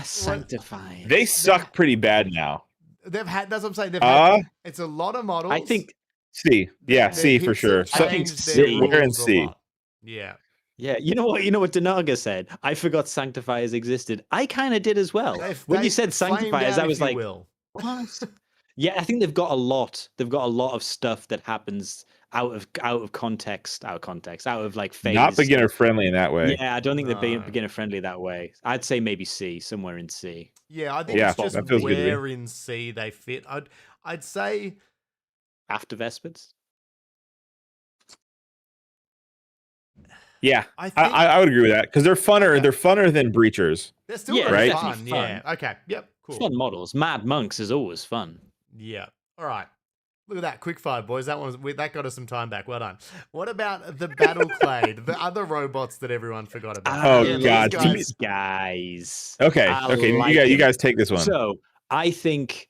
Sanctify. They suck pretty bad now. They've had. That's what I'm saying. They've Uh, had. It's a lot of models. I think. C. Yeah, Their C for hits sure. have So, I think changed C. their We're in rules a C. lot. Yeah. Yeah, you know what? You know what Denaga said. I forgot Sanctifiers existed. I kind of did as well. When you said flamed Sanctifiers, out, I was if you like, will. what? Yeah, I think they've got a lot. They've got a lot of stuff that happens out of context, out of like phase. Not beginner friendly in that way. Yeah, I don't think they're No. beginner friendly that way. I'd say maybe C, somewhere in C. Yeah, I think Yeah, it's just that feels good to me. where in C they fit. I'd say After Vespers. Yeah, I think I would agree with that because they're funner. Okay. They're funner than breachers. they're still Yeah, very they're fun. definitely Yeah. fun. Okay. Yep. Cool. Fun models. Mad Monks is always fun. Yeah. All right. Look at that quick fire, boys. That got us some time back. Well done. What about the Battle Clade, the other robots that everyone forgot about? Oh, Again, God. these guys- Guys. Okay, I okay, like you it. guys take this one. So I think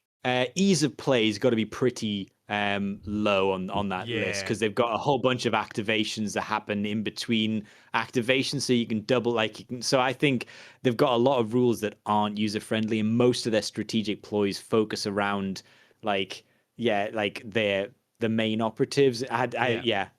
ease of play's got to be pretty low on that list Yeah. because they've got a whole bunch of activations that happen in between activations, so you can double so I think they've got a lot of rules that aren't user friendly, and most of their strategic ploys focus around the main operatives. I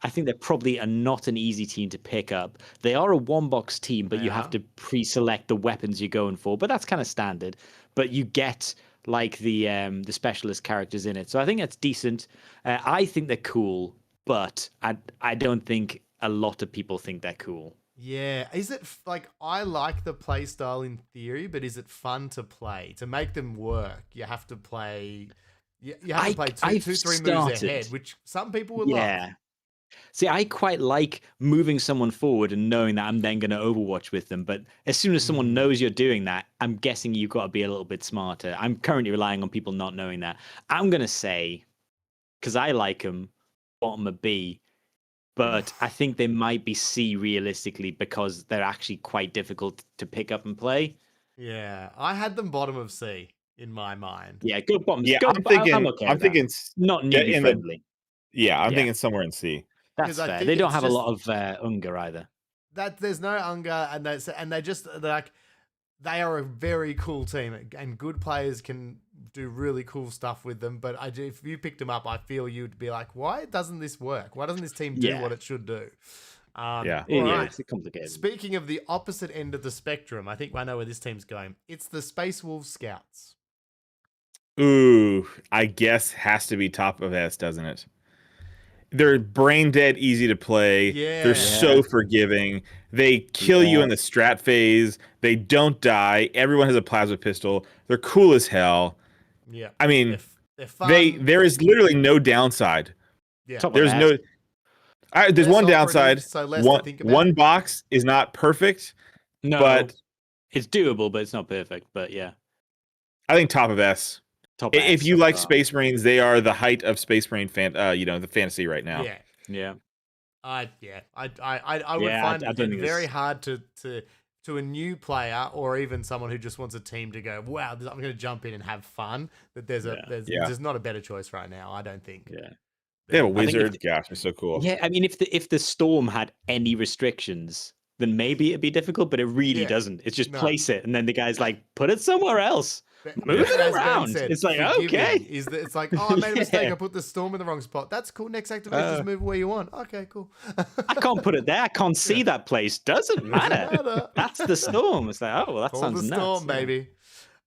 think they're probably not an easy team to pick up. They are a one-box team, but you have to pre-select the weapons you're going for. But that's kind of standard. But you get like the specialist characters in it, so I think that's decent. I think they're cool, but I don't think a lot of people think they're cool. Yeah. Is it like I like the play style in theory, but is it fun to play? To make them work, you have to play. You have to play I've 2-3 moves started. ahead, which some people would love. Yeah. See, I quite like moving someone forward and knowing that I'm then going to Overwatch with them. But as soon as someone knows you're doing that, I'm guessing you've got to be a little bit smarter. I'm currently relying on people not knowing that. I'm going to say, because I like them, bottom of B, but I think they might be C realistically because they're actually quite difficult to pick up and play. Yeah. I had them bottom of C in my mind. Yeah, go bottom. Yeah, go, I'm thinking. I'm okay. I'm with that. thinking. Not yeah, newbie in the- friendly. Yeah, I'm Yeah. thinking somewhere in C. That's Because I fair. think They don't it's have a just- lot of Unger either. That there's no Unger, and they're like they are a very cool team, and good players can do really cool stuff with them. But if you picked them up, I feel you'd be like, why doesn't this work? Why doesn't this team do Yeah. what it should do? Yeah. All right. It's complicated. Speaking of the opposite end of the spectrum, I think I know where this team's going. It's the Space Wolves Scouts. Ooh, I guess has to be top of S, doesn't it? They're brain dead, easy to play. Yeah. They're so forgiving. They kill you Yeah. in the strat phase. They don't die. Everyone has a plasma pistol. They're cool as hell. Yeah. I mean, They're fun. there is literally no downside. yeah. Top of There's S. no. There's Less one operative, downside. so less to think about. One box is not perfect, No, but it's doable, but it's not perfect. But yeah, I think top of S. top. If S you so like far. Space Marines, they are the height of Space Marine the fantasy right now. Yeah. yeah, I would Yeah, find I it don't think very it's- hard to a new player or even someone who just wants a team to go, wow, I'm going to jump in and have fun. That there's Yeah. not a better choice right now. I don't think. yeah. They have a I think if wizard. Gosh, they're so cool. Yeah, I mean, if the storm had any restrictions, then maybe it'd be difficult, but it really Yeah. doesn't. It's just No. place it, and then the guy's like, put it somewhere else. But Move it as Ben around. It's like, forgiving okay. is that it's like, oh, I made a mistake. Yeah. I put the storm in the wrong spot. That's cool. Next activation, just move where you want. Okay, cool. I can't put it there. I can't see that place. Doesn't matter. matter. That's the storm. It's like, oh, well, that Call sounds the nuts. storm, yeah. baby.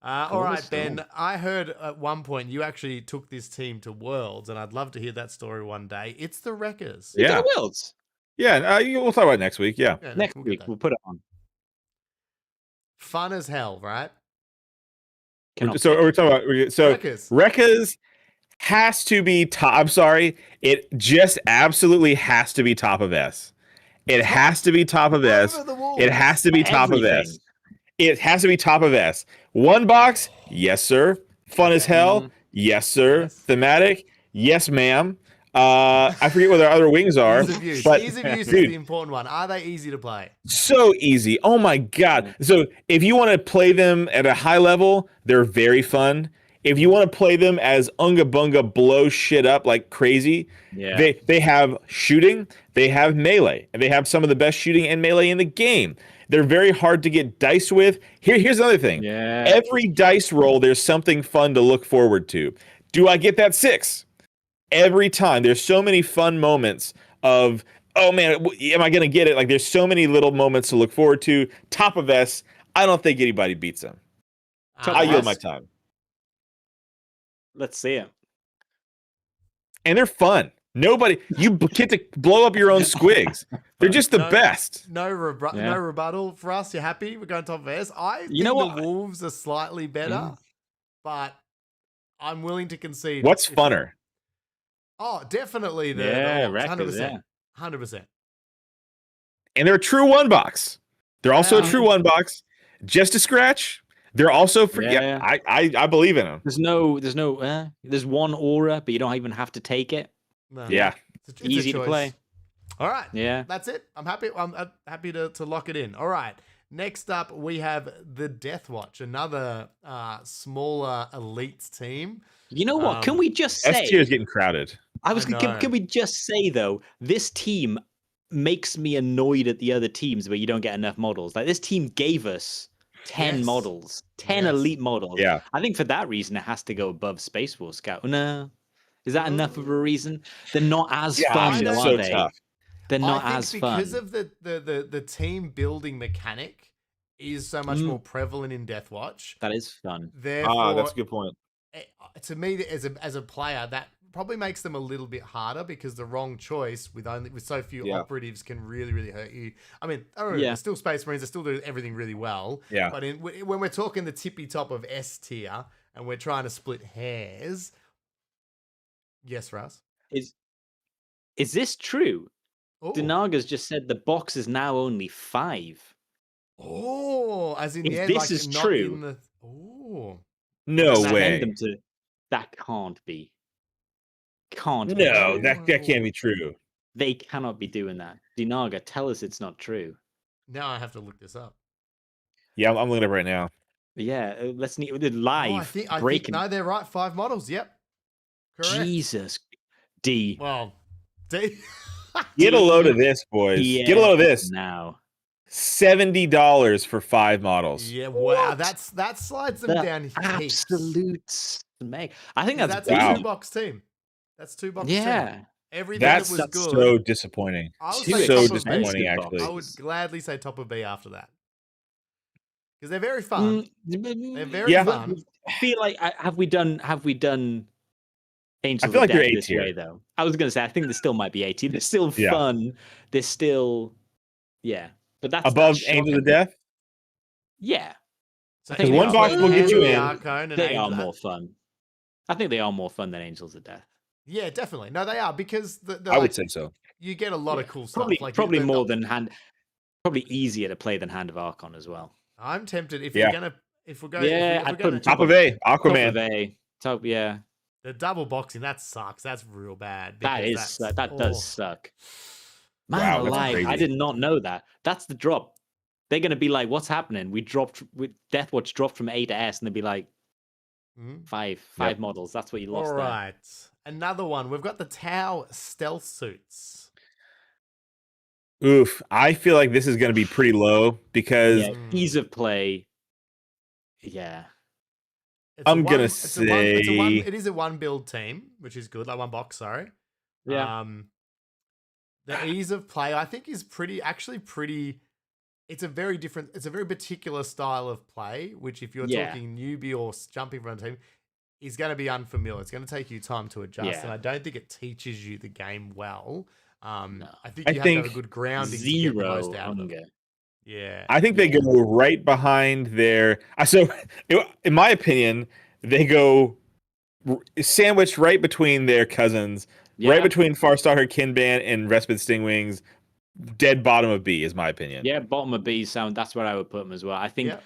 All Call the right, Ben. storm. I heard at one point you actually took this team to Worlds, and I'd love to hear that story one day. It's the Wreckers. You Yeah. got Worlds. Yeah, we'll talk about it next week. Yeah. Yeah, no, Next we'll get week that. we'll put it on. Fun as hell, right? Cannot So pick. we're talking about Wreckers. Rekka's has to be top. I'm sorry, it just absolutely has to be top of S. It has to be top of S. Over the walls. It has to be top of Everything. S. It has to be top of S. One box, yes sir. Fun as Okay. hell, yes sir. Yes. Thematic, yes ma'am. I forget what their other wings are, Ease of use. but Ease of use is dude, the important one. Are they easy to play? so easy. Oh my god. So if you want to play them at a high level, they're very fun. If you want to play them as Unga Bunga blow shit up like crazy, Yeah. they have shooting, they have melee, and they have some of the best shooting and melee in the game. They're very hard to get dice with. Here's another thing. Yeah. Every dice roll, there's something fun to look forward to. Do I get that 6? Every time. There's so many fun moments of, oh man, am I going to get it? Like there's so many little moments to look forward to. Top of S, I don't think anybody beats them. Top I of yield S. my time. Let's see it. And they're fun. Nobody, you get to blow up your own squigs. They're just the No. best. No Yeah. rebuttal for us. You're happy? We're going top of S. I think You know what? the Wolves are slightly better, but I'm willing to concede. What's if- funner? Oh, definitely the Yeah, Wolves, Wreckers, 100%. yeah. 100%. And they're a true one box. They're also a Yeah. true one box. Just a scratch. They're also for Yeah. I believe in them. There's one aura, but you don't even have to take it. No. Yeah. It's Easy to choice. play. All right. Yeah. That's it. I'm happy. I'm happy to lock it in. All right. Next up, we have the Death Watch, another smaller elite team. You know what? Can we just S say? tier is getting crowded. I Can, know. can we just say though, this team makes me annoyed at the other teams where you don't get enough models. Like this team gave us 10 Yes. models, 10 Yes. elite models. Yeah. I think for that reason it has to go above Space War Scout. No. Is that enough of a reason? They're not as Gosh, fun, it's though, so are they? tough. They're not I think as because fun. of the team building mechanic is so much more prevalent in Death Watch. That is fun. Therefore, That's a good point. to me, as a player, that probably makes them a little bit harder because the wrong choice with so few operatives can really hurt you. I mean, they're still Space Marines, they still do everything really well. Yeah. But when we're talking the tippy top of S tier and we're trying to split hairs, yes, Russ. Is this true? Oh, Denaga's just said the box is now only 5. oh, as in If yeah, this like is not true- in the oh. No Send way. them to- that can't be. Can't be No, true. that can't be true. They cannot be doing that. Denaga, tell us it's not true. Now I have to look this up. Yeah, I'm looking it up right now. But yeah, let's need the Oh, live I think breaking. no, they're right. 5 models. Yep. Correct. Jesus, D. Well, D. Get a load of this, boys. Get a load of this. now. $70 for 5 models. Yeah, wow, that slides them The down heaps. absolute smeg. I think that's That's Wow. a 2-box team. That's 2-box team. yeah. Everything That's that was good. so disappointing. I would too say So top of B. disappointing, expensive actually. I would gladly say top of B after that because they're very fun. They're very Yeah. fun. I feel like have we done Angels I feel like of they're Death A this tier. way though? I was gonna say I think they still might be 18. They're still Yeah. fun. They're still but that's Above that's Angels of shocking. Death? Yeah. So I think if one you box put will get you Hand of the in. Archon and They Angel are of more fun. I think they are more fun than Angels of Death. Yeah, definitely. No, they are because I would say so. you get a lot of Yeah. cool stuff. Probably more than probably easier to play than Hand of Archon as well. I'm tempted if Yeah. you're gonna if we're going Yeah, if I'd we're put gonna, them Top of A, Top Aquaman. of A. Top, yeah. the double boxing that sucks. That's real bad. That because is that's- that oh. does suck. Man Wow, that's alive, I crazy. did not know that. That's the drop. They're gonna be like, "What's happening?" Deathwatch dropped from A to S, and they'd be like, Mhm. five models. That's what you lost All there. right, another one. We've got the Tau stealth suits. Oof. I feel like this is going to be pretty low because Yeah, ease of play. Yeah, It's I'm a gonna one, say- it is a 1 build team, which is good. Like 1 box, sorry. yeah. The ease of play, I think, is pretty. It's a very different. It's a very particular style of play, which if you're Yeah. talking newbie or jumping from a team, is going to be unfamiliar. It's going to take you time to adjust, Yeah. and I don't think it teaches you the game well. No. I think I you have to have a think good grounding to get the most Zero out of them. hunger. Yeah. I think they Yeah. go right behind their. So, in my opinion, they go sandwiched right between their cousins, right Yeah. between Farstalker, Kinban, and Respite Stingwings. Dead bottom of B is my opinion. Yeah, bottom of B sound. That's where I would put them as well. I think Yeah.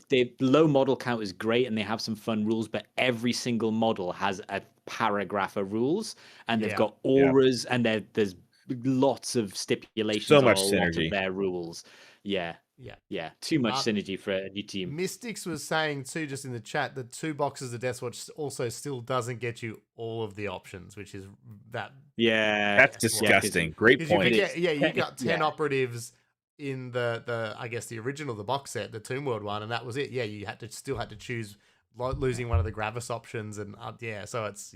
they've low model count is great, and they have some fun rules. But every single model has a paragraph of rules, and they've Yeah. got Yeah. auras, and there's lots of stipulations So on much a lot of synergy. their rules. Yeah, Yeah. yeah, too much Uh, synergy for a new team. Mystics was saying too, just in the chat, that 2 boxes of Deathwatch also still doesn't get you all of the options, which is that. Yeah, That's Yes, well, disgusting. Great Because you point. forget, yeah, you Te- got 10 yeah. operatives in the I guess the original, the box set, the Tomb World one, and that was it. Yeah, you still had to choose losing one of the Gravis options, and yeah, so it's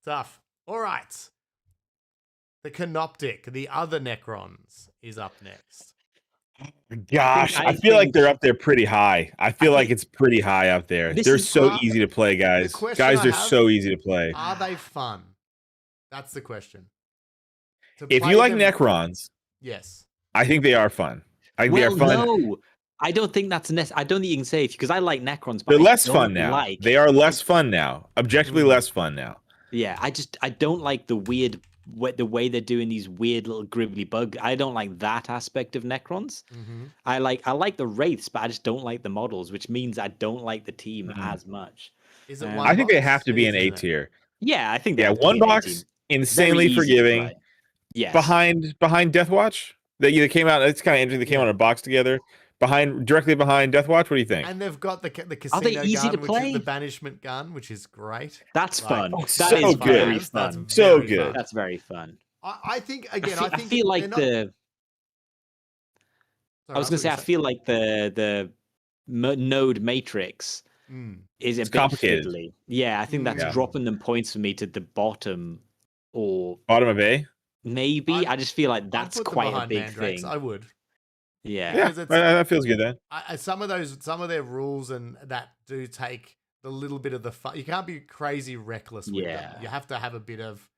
tough. All right, the Canoptic, the other Necrons, is up next. Gosh, I I feel like think- they're up there pretty high. I feel like think it's pretty high up there. this They're is- so Uh, easy to play, guys. question Guys, I they're have- so easy to play. Are they fun? That's the question. To If play you like them- Necrons, yes. I think they are fun. I think they are fun. No, I don't think that's necessary. I don't think you can say it because I like Necrons, but They're I less don't fun now. Like, They are less fun now. Objectively Mm. less fun now. Yeah, I don't like the way they're doing these weird little gribbly bug. I don't like that aspect of Necrons. Mm-hmm. I like the wraiths, but I just don't like the models, which means I don't like the team Mhm. as much. Is it Um, one I think they box? have to be It an is, A isn't it? tier. Yeah, I think they Yeah, have to one be an A box, team. insanely Very easy to forgiving. play. Yes. Behind Deathwatch, they came out. It's kind of interesting. They came Yeah. out in a box together. Directly behind Deathwatch. What do you think? And they've got the Are casino they easy gun, to which play? is the banishment gun, which is great. That's Like, fun. Oh, That so is good. very That's fun. So very good. fun. That's very fun. I think again. I feel like they're not- I was gonna say I feel like the node matrix is a It's bit complicated. fiddly. Yeah, I think that's Yeah. dropping them points for me to the bottom, or Bottom of A. maybe I'd- I just feel like I'd that's put them quite a behind big Mandrakes. thing. I would. Yeah. Yeah, Because it's- that feels good then. Some of their rules and that do take the little bit of the fun. You can't be crazy reckless with them. Yeah. You have to have a bit of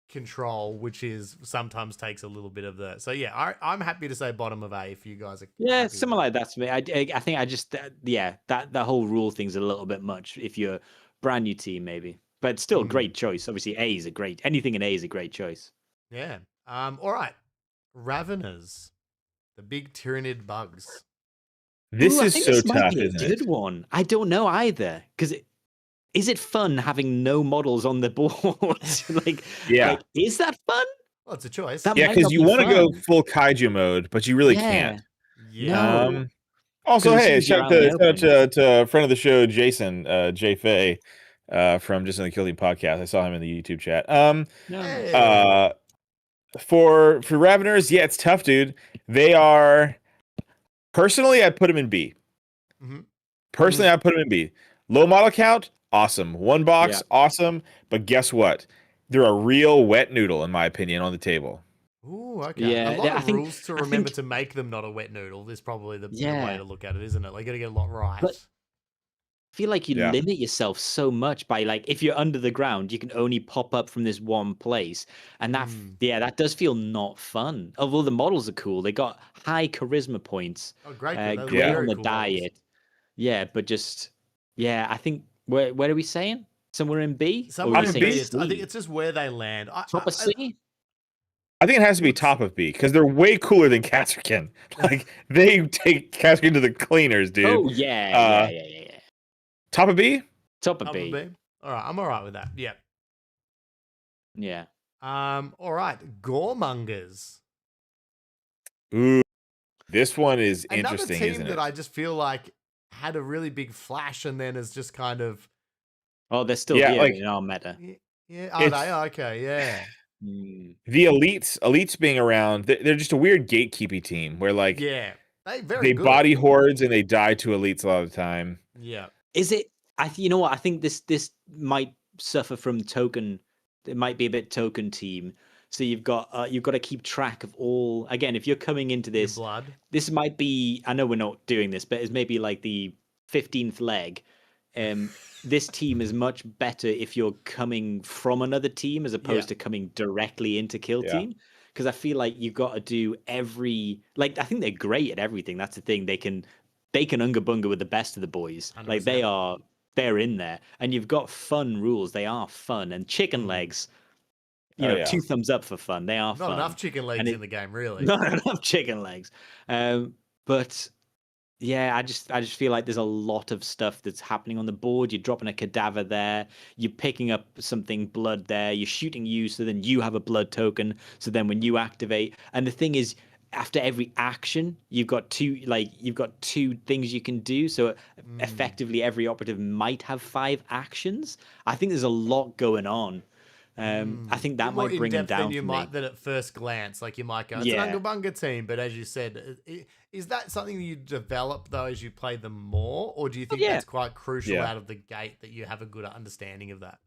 control, which is sometimes takes a little bit of the. So yeah, I'm happy to say bottom of A if you guys are. Yeah, happy with something that. like that to me. I think I just that whole rule thing's a little bit much if you're a brand new team maybe, but still great choice. Obviously, A is a great anything in A is a great choice. Yeah. All right. Raveners, the big Tyrannid bugs. This Ooh, I is think so this might tough, be a isn't good it? one. I don't know either because is it fun having no models on the board? Yeah. like, is that fun? Well, it's a choice. That Yeah, might because not you be want to go fun. full kaiju mode, but you really Yeah. can't. Yeah. No. Also, 'Cause as soon hey, as you're shout out in the out to a friend of the show, Jason J. Fay, from Just in the Kill Team podcast. I saw him in the YouTube chat. No. Hey. For Raveners, yeah, it's tough, dude. They are personally, I'd put them in B. Mhm. Personally, I'd put them in B. Low model count, awesome. One box, Yeah. awesome. But guess what? They're a real wet noodle, in my opinion, on the table. Ooh, okay. Yeah, a lot I of think- rules to I remember think- to make them not a wet noodle is probably the way Yeah. to look at it, isn't it? Like, you got to get a lot right. But- I feel like you Yeah. limit yourself so much by like if you're under the ground, you can only pop up from this one place, and that does feel not fun. Although the models are cool, they got high charisma points, Oh, great. Those are great very on the cool models. diet. Yeah, but just I think where are we saying? Somewhere in B? Or Somewhere are we in saying B, C? I think it's just where they land. top of C. I think it has to be top of B because they're way cooler than Kasrkin. Like they take Kasrkin to the cleaners, dude. Oh yeah. Top of B? Top of Top B. of B. All right, I'm all right with that. Yeah. Yeah. All right, Goremongers. Ooh, this one is Another interesting, team isn't that it? I just feel like had a really big flash and then is just kind of Oh, they're still Yeah, here like- in our meta. yeah. Are It's- they? Okay, yeah. The elites being around, they're just a weird gatekeepy team where like Yeah. Very they good. body hordes and they die to elites a lot of the time. Yeah. Is it? You know what? I think this might suffer from token. It might be a bit token team. So you've got to keep track of all. Again, if you're coming into Your this, blood. this might be. I know we're not doing this, but it's maybe like the 15th leg. this team is much better if you're coming from another team as opposed to coming directly into Kill Team. Because I feel like you've got to do I think they're great at everything. That's the thing. They can unga bunga with the best of the boys. 100%. Like they're in there, and you've got fun rules. They are fun, and chicken legs. 2 thumbs up for fun. They are fun. Not enough chicken legs in the game, really. Not enough chicken legs. But yeah, I just feel like there's a lot of stuff that's happening on the board. You're dropping a cadaver there. You're picking up something blood there. You're shooting you, so then you have a blood token. So then when you activate, and the thing is, after every action, you've got two things you can do. So effectively, every operative might have 5 actions. I think there's a lot going on. I think that might bring them down. Than at first glance, like you might go, it's an Unga Bunga team, but as you said, is that something you develop though as you play them more, or do you think that's quite crucial out of the gate that you have a good understanding of that?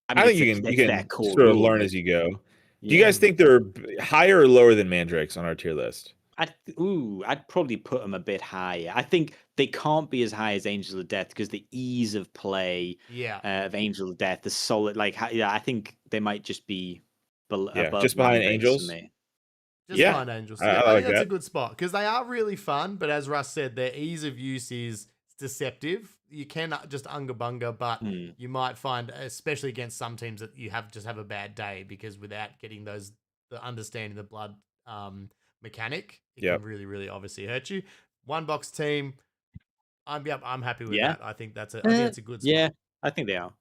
I think you can sort of learn as you go. Do you guys think they're higher or lower than Mandrakes on our tier list? I'd probably put them a bit higher. I think they can't be as high as Angels of Death because the ease of play of Angels of Death, the solid, I think they might just be above, just behind Angels. Just behind Angels. I think that's a good spot because they are really fun. But as Russ said, their ease of use is deceptive. You can just Unga Bunga, but you might find, especially against some teams, that you just have a bad day because without getting the understanding the blood mechanic, it can really, really obviously hurt you. 1-box team, I'm happy with that. I think that's I think it's a good spot. Yeah, I think they are.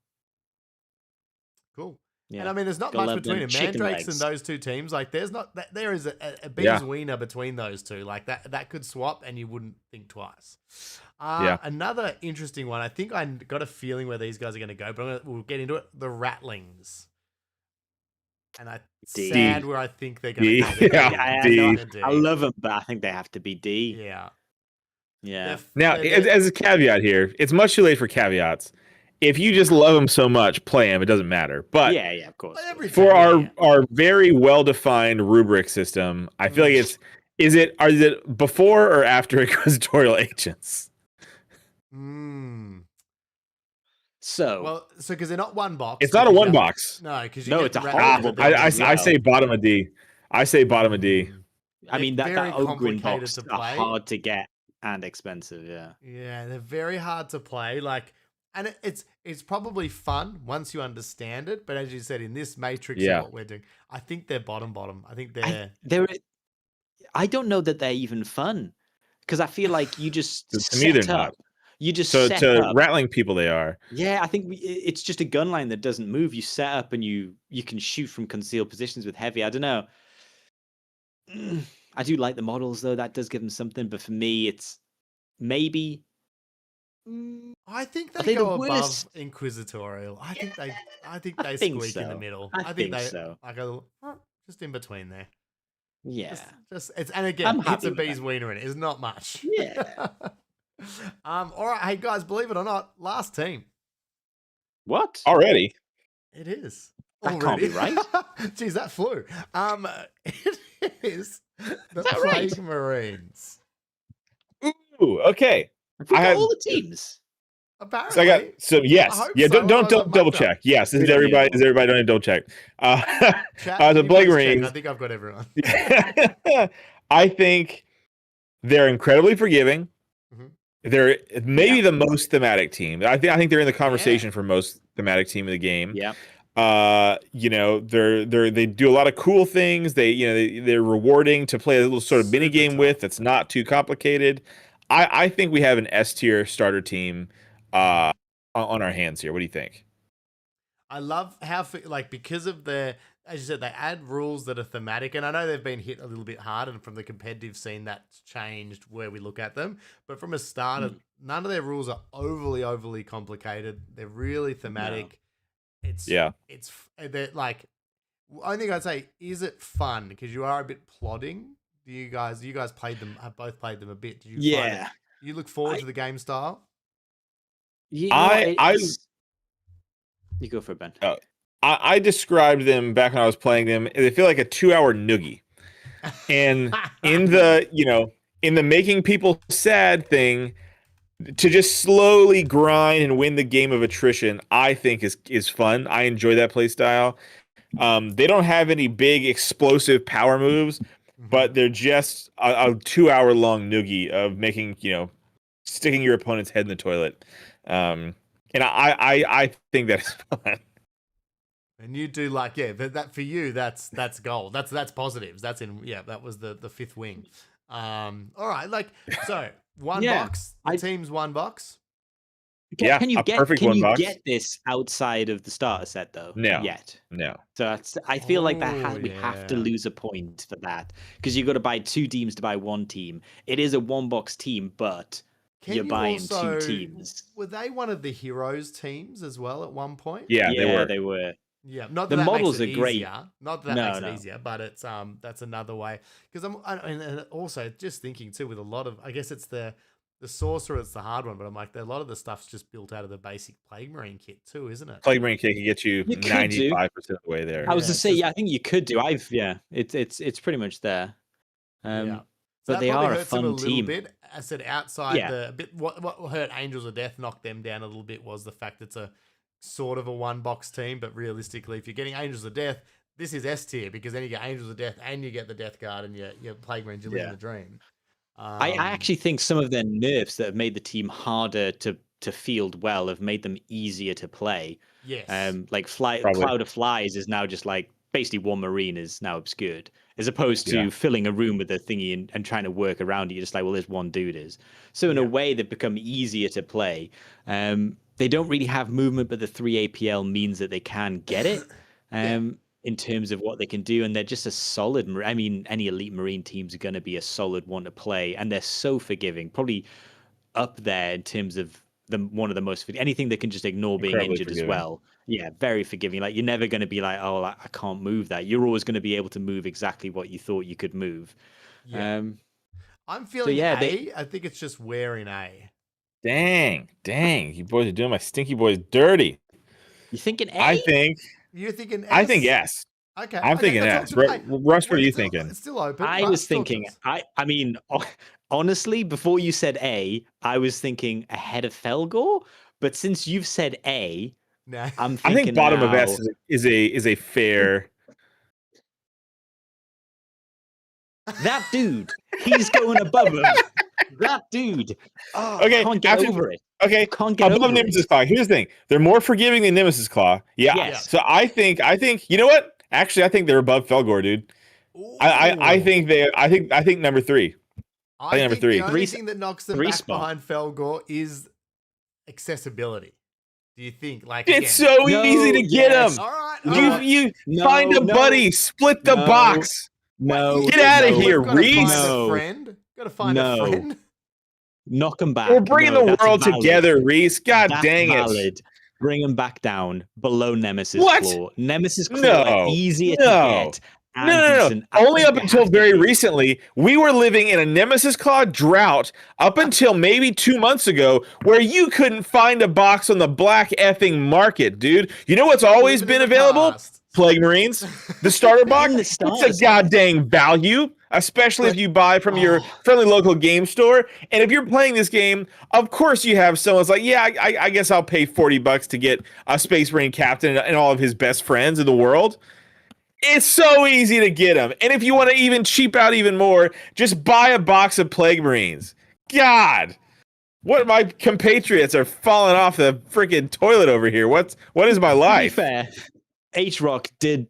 Cool. Yeah. And I mean, there's not much between them. Mandrakes and those two teams, like there is a bee's wiener between those two. Like that could swap and you wouldn't think twice. Another interesting one. I think I got a feeling where these guys are going to go, but we'll get into it. The Rattlings. And sad where I think they're going to go. I love them, but I think they have to be D. Yeah. Yeah. Now, as a caveat here, it's much too late for caveats. If you just love them so much, play them. It doesn't matter. But yeah, of course. For our very well-defined rubric system, I feel like is it before or after Inquisitorial Agents? So because they're not 1-box. It's not a 1-box. No, because it's a horrible. I say bottom of D. I say bottom of D. I mean that Ogryn box are hard to get and expensive. Yeah, they're very hard to play. And it's probably fun once you understand it. But as you said, in this matrix of what we're doing, I think they're bottom. I think I don't know that they're even fun because I feel like you just to me they're not. You just to Rattling people they are. Yeah, I think it's just a gun line that doesn't move. You set up and you can shoot from concealed positions with heavy. I don't know. I do like the models though. That does give them something. But for me, it's maybe. I think they go above Inquisitorial. I think they squeak in the middle. I think so. I go just in between there. Yeah. And again, it's a bee's wiener in it. It's not much. Yeah. All right, hey guys, believe it or not, last team. What? Already? It is. That can't be right. Jeez, that flew. It is the Plague Marines. Ooh, okay. I have all the teams. Apparently. Yes. Yeah, don't double check. Yes, is everybody don't double check. The Plague Marines. I think I've got everyone. I think they're incredibly forgiving. They're maybe the most thematic team. I think they're in the conversation for most thematic team of the game. Yeah. They do a lot of cool things. They're rewarding to play a little sort of mini game with. That's not too complicated. I think we have an S tier starter team on our hands here. What do you think? I love how because of as you said, they add rules that are thematic, and I know they've been hit a little bit hard, and from the competitive scene, that's changed where we look at them. But from a starter, none of their rules are overly complicated. They're really thematic. No. They're only thing I'd say, is it fun? Because you are a bit plodding. You guys played them, have both played them a bit. Did you find it? You look forward to the game style? Yeah, you go for it, Ben. I described them back when I was playing them. They feel like a 2-hour noogie. And in the making people sad thing, to just slowly grind and win the game of attrition, I think is fun. I enjoy that play style. They don't have any big explosive power moves, but they're just a 2 hour long noogie of making, sticking your opponent's head in the toilet. And I think that's fun. And you do like, yeah, that for you, that's gold. That's positives. That's that was the fifth wing. All right, like, so one Yeah, box, the team's one box. Yeah, Can you a get perfect can one you box. get this outside of the starter set though? No. Yet. No. So I feel like Oh, we have to yeah. lose a point for that because you got to buy 2 teams to buy 1 team. It is a 1-box team, but Can you're you buying also, 2 teams. Were they one of the heroes teams as well at one point? Yeah, They were. Yeah, not The that models makes it are great. easier. Not that No, makes it no. easier, but it's that's another way. Because and also just thinking too with a lot of, I guess it's the sorcerer, it's the hard one, but I'm like a lot of the stuff's just built out of the basic Plague Marine kit too, isn't it? Plague Marine Kick can get you You could do. 95% of the way there. I was Yeah, to it's say, just- yeah, I think you could do. It's pretty much there. Yeah. So But that they probably are a hurts them fun a little team. bit. I said outside Yeah. the bit. What hurt Angels of Death, knocked them down a little bit, was the fact it's a sort of a 1-box team. But realistically, if you're getting Angels of Death, this is S tier because then you get Angels of Death and you get the Death Guard and your Plague Marines. You're living Yeah. the dream. I actually think some of their nerfs that have made the team harder to field well have made them easier to play. Yes. Like Probably. Cloud of Flies is now just like basically 1 Marine is now obscured, as opposed to Yeah. filling a room with a thingy and trying to work around it. You're just like, well, there's 1 dude is. So in a Yeah. way, they've become easier to play. They don't really have movement, but the 3 APL means that they can get it. In terms of what they can do, and they're just a solid. I mean, any elite Marine teams are going to be a solid one to play, and they're so forgiving. Probably up there in terms of one of the most anything that can just ignore being Incredibly injured as forgiving. well. Yeah, very forgiving. Like you're never going to be like, oh, I can't move that. You're always going to be able to move exactly what you thought you could move. Yeah. Um, I'm feeling yeah, A. I think it's just wearing A. Dang. You boys are doing my stinky boys dirty. you thinking A? I think You're thinking S? I think yes. Okay. I'm thinking that's S. all to- Russ, what are you it's still- thinking? It's still open. I but was talk to thinking. us. I mean, honestly, before you said A, I was thinking ahead of Felgor. But since you've said A, Nah. I'm I thinking think bottom of now, S is a fair. that dude. He's going above him. That dude. Oh, Okay, I can't get after- over it. Okay, Can't get above over Nemesis it. Claw. Here's the thing: they're more forgiving than Nemesis Claw. Yeah. Yes. So I think you know what? Actually, I think they're above Felgor, dude. I Ooh. think I think number 3. I think number think three. the only Three- thing that knocks them three back spot. behind Felgor is accessibility. Do you think? Like It's again, so No, easy to get yes. them. all right. You No, find a no, buddy, split the no. box. No, Get outta no, here, We've got to find Reese. a No. friend. Got to find No. a friend. Knock them back. We're bringing No, the that's world valid. together, Reese. God That's dang it. valid. Bring them back down below Nemesis What? Claw. Nemesis Claw No. are easier to No. get. No, and no, no. decent. Only I up think until they have to very be. recently, we were living in a Nemesis Claw drought up until maybe 2 months ago, where you couldn't find a box on the black effing market, dude. You know what's always Living in been the available? past. Plague Marines, the starter box. the It's starter a set. goddamn value, especially if But- you buy from your friendly local game store. And if you're playing this game, of course you have someone's like, yeah, I guess I'll pay $40 to get a Space Marine captain and all of his best friends in the world. It's so easy to get them. And if you want to even cheap out even more, just buy a box of Plague Marines. God, what my compatriots are falling off the freaking toilet over here. What is my To be life? fair, H-Rock did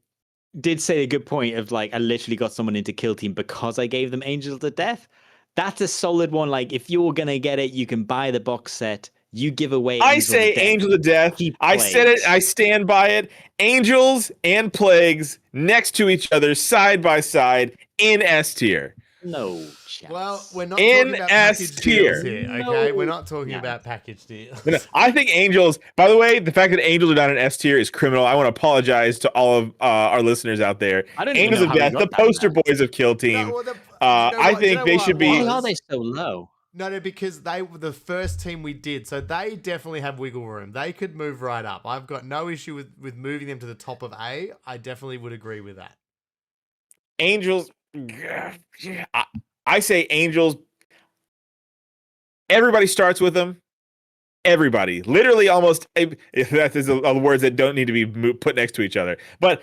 say a good point of like, I literally got someone into Kill Team because I gave them Angels of Death. That's a solid one. Like, if you're going to get it, you can buy the box set. You give away I Angels say of Death. Angels of Death. Keep I said it. Plagues. I stand by it. Angels and Plagues next to each other, side by side, in S tier. No chance. Well, we're not In talking about S package tier. deals here, No okay? We're not talking chance. about package deals. No, I think Angels, by the way, the fact that Angels are down in S tier is criminal. I want to apologize to all of our listeners out there. I don't even Angels know of how we Death, got the that poster now. boys of Kill Team. No, well, I think they should be- Why are they so low? No, because they were the first team we did, so they definitely have wiggle room. They could move right up. I've got no issue with moving them to the top of A. I definitely would agree with that. Angels, I say Angels. Everybody starts with them. Everybody, literally, almost. That is a words that don't need to be put next to each other. But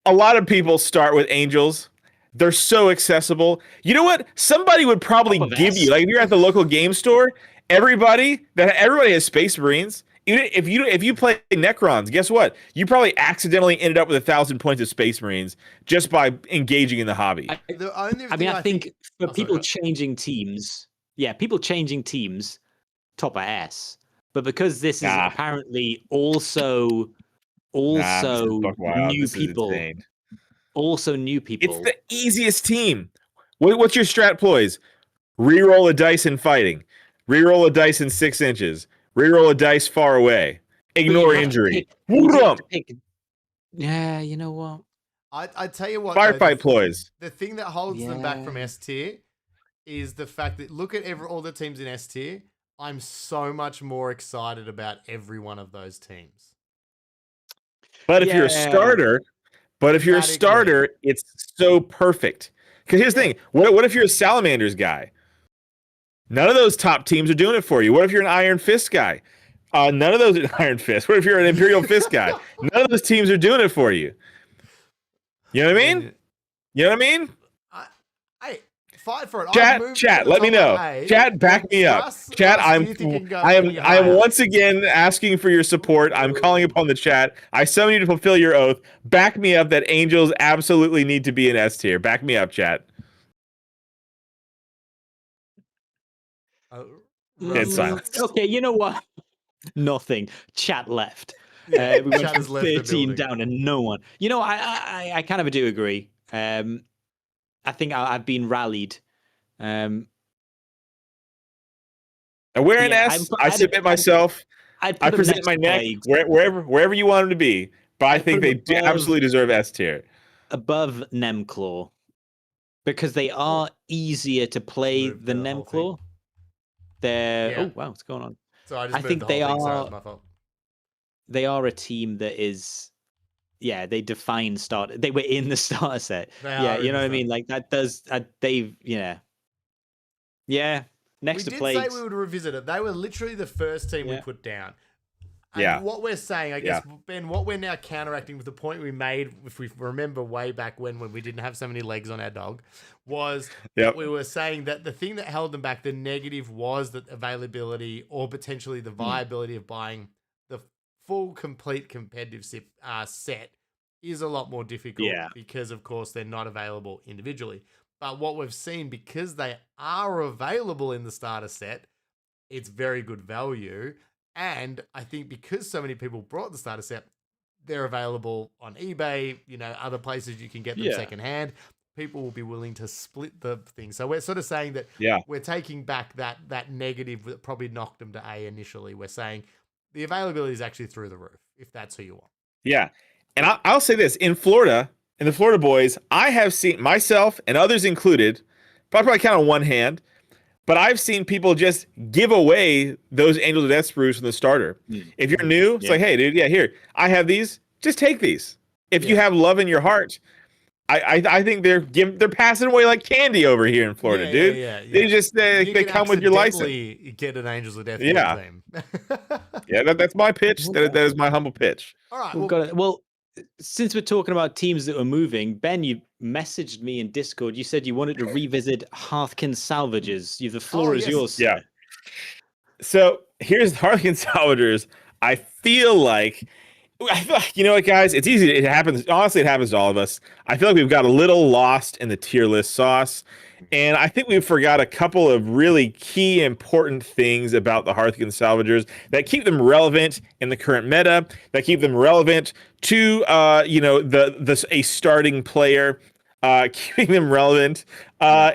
a lot of people start with Angels. They're so accessible. You know what? Somebody would probably give you, like, if you're at the local game store, everybody has Space Marines. Even if you play Necrons, guess what? You probably accidentally ended up with 1,000 points of Space Marines just by engaging in the hobby. I think for people changing teams, people changing teams, top of S. But because this is apparently also new people. Also new people. It's the easiest team. What's your strat ploys? Reroll a dice in fighting. Reroll a dice in 6 inches. Reroll a dice far away. Ignore injury. Yeah, you know what? I tell you what. Firefight ploys. The thing that holds them back from S tier is the fact that look at all the teams in S tier. I'm so much more excited about every one of those teams. But if you're a starter, it's so perfect. Because here's the thing: what if you're a Salamanders guy? None of those top teams are doing it for you. What if you're an Iron Fist guy? None of those are Iron Fist. What if you're an Imperial Fist guy? None of those teams are doing it for you. You know what I mean? You know what I mean? Fight for it. Chat, let me know. Chat, back me up. Chat, I am once again asking for your support. I'm calling upon the chat. I summon you to fulfill your oath. Back me up that Angels absolutely need to be in S tier. Back me up, chat. Dead silence. Okay, you know what? Nothing. Chat left. We went from 13 down to no one. You know, I kind of do agree. I think I've been rallied. Awareness. I submit myself. I present my neck wherever you want them to be. But I think they absolutely deserve S tier. Above Nemclaw. Because they are easier to play than Nemclaw. They're oh wow, what's going on? So I think they are. They are a team that is. Yeah, they define starter. They were in the starter set. Yeah, you know what I mean. Like that does. They've Next to Plagues. We did say we would revisit it. They were literally the first team we put down. And what we're saying, I guess, Ben, what we're now counteracting with the point we made, if we remember way back when we didn't have so many legs on our dog, was we were saying that the thing that held them back, the negative, was the availability or potentially the viability of buying the full, complete competitive set is a lot more difficult because, of course, they're not available individually. But what we've seen, because they are available in the starter set, it's very good value. And I think because so many people brought the starter set, they're available on eBay, other places you can get them secondhand. People will be willing to split the thing. So we're sort of saying that we're taking back that negative that probably knocked them to A initially. We're saying the availability is actually through the roof, if that's who you want. Yeah. And I'll say this. In Florida, in the Florida boys, I have seen myself and others included, probably count on one hand, but I've seen people just give away those Angels of Death sprues from the starter. If you're new, it's like, hey, dude, here, I have these. Just take these. If you have love in your heart, I think they're passing away like candy over here in Florida, dude. They just they come with your license. Get an Angels of Death. That's my pitch. That is my humble pitch. All right. Well, since we're talking about teams that are moving, Ben, you messaged me in Discord. You said you wanted to revisit Hearthkin Salvagers. The floor is yours. Yeah. So here's Hearthkin Salvagers. I feel like, you know what, guys? It's easy. It happens. Honestly, it happens to all of us. I feel like we've got a little lost in the tier list sauce. And I think we forgot a couple of really key important things about the Hearthkin Salvagers that keep them relevant in the current meta, that keep them relevant to a starting player, keeping them relevant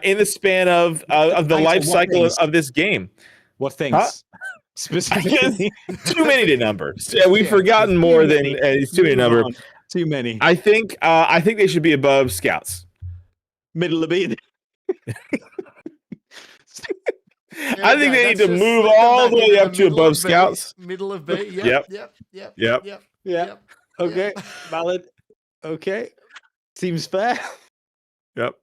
in the span of the life cycle of this game. What things? Specifically, too many to number. We've forgotten more than it's too many to number. Too many. I think they should be above Scouts. Middle of it. I think they need to move all the way up to above Scouts. Middle of B. Yep. Okay. Valid. Okay. Seems fair. Yep.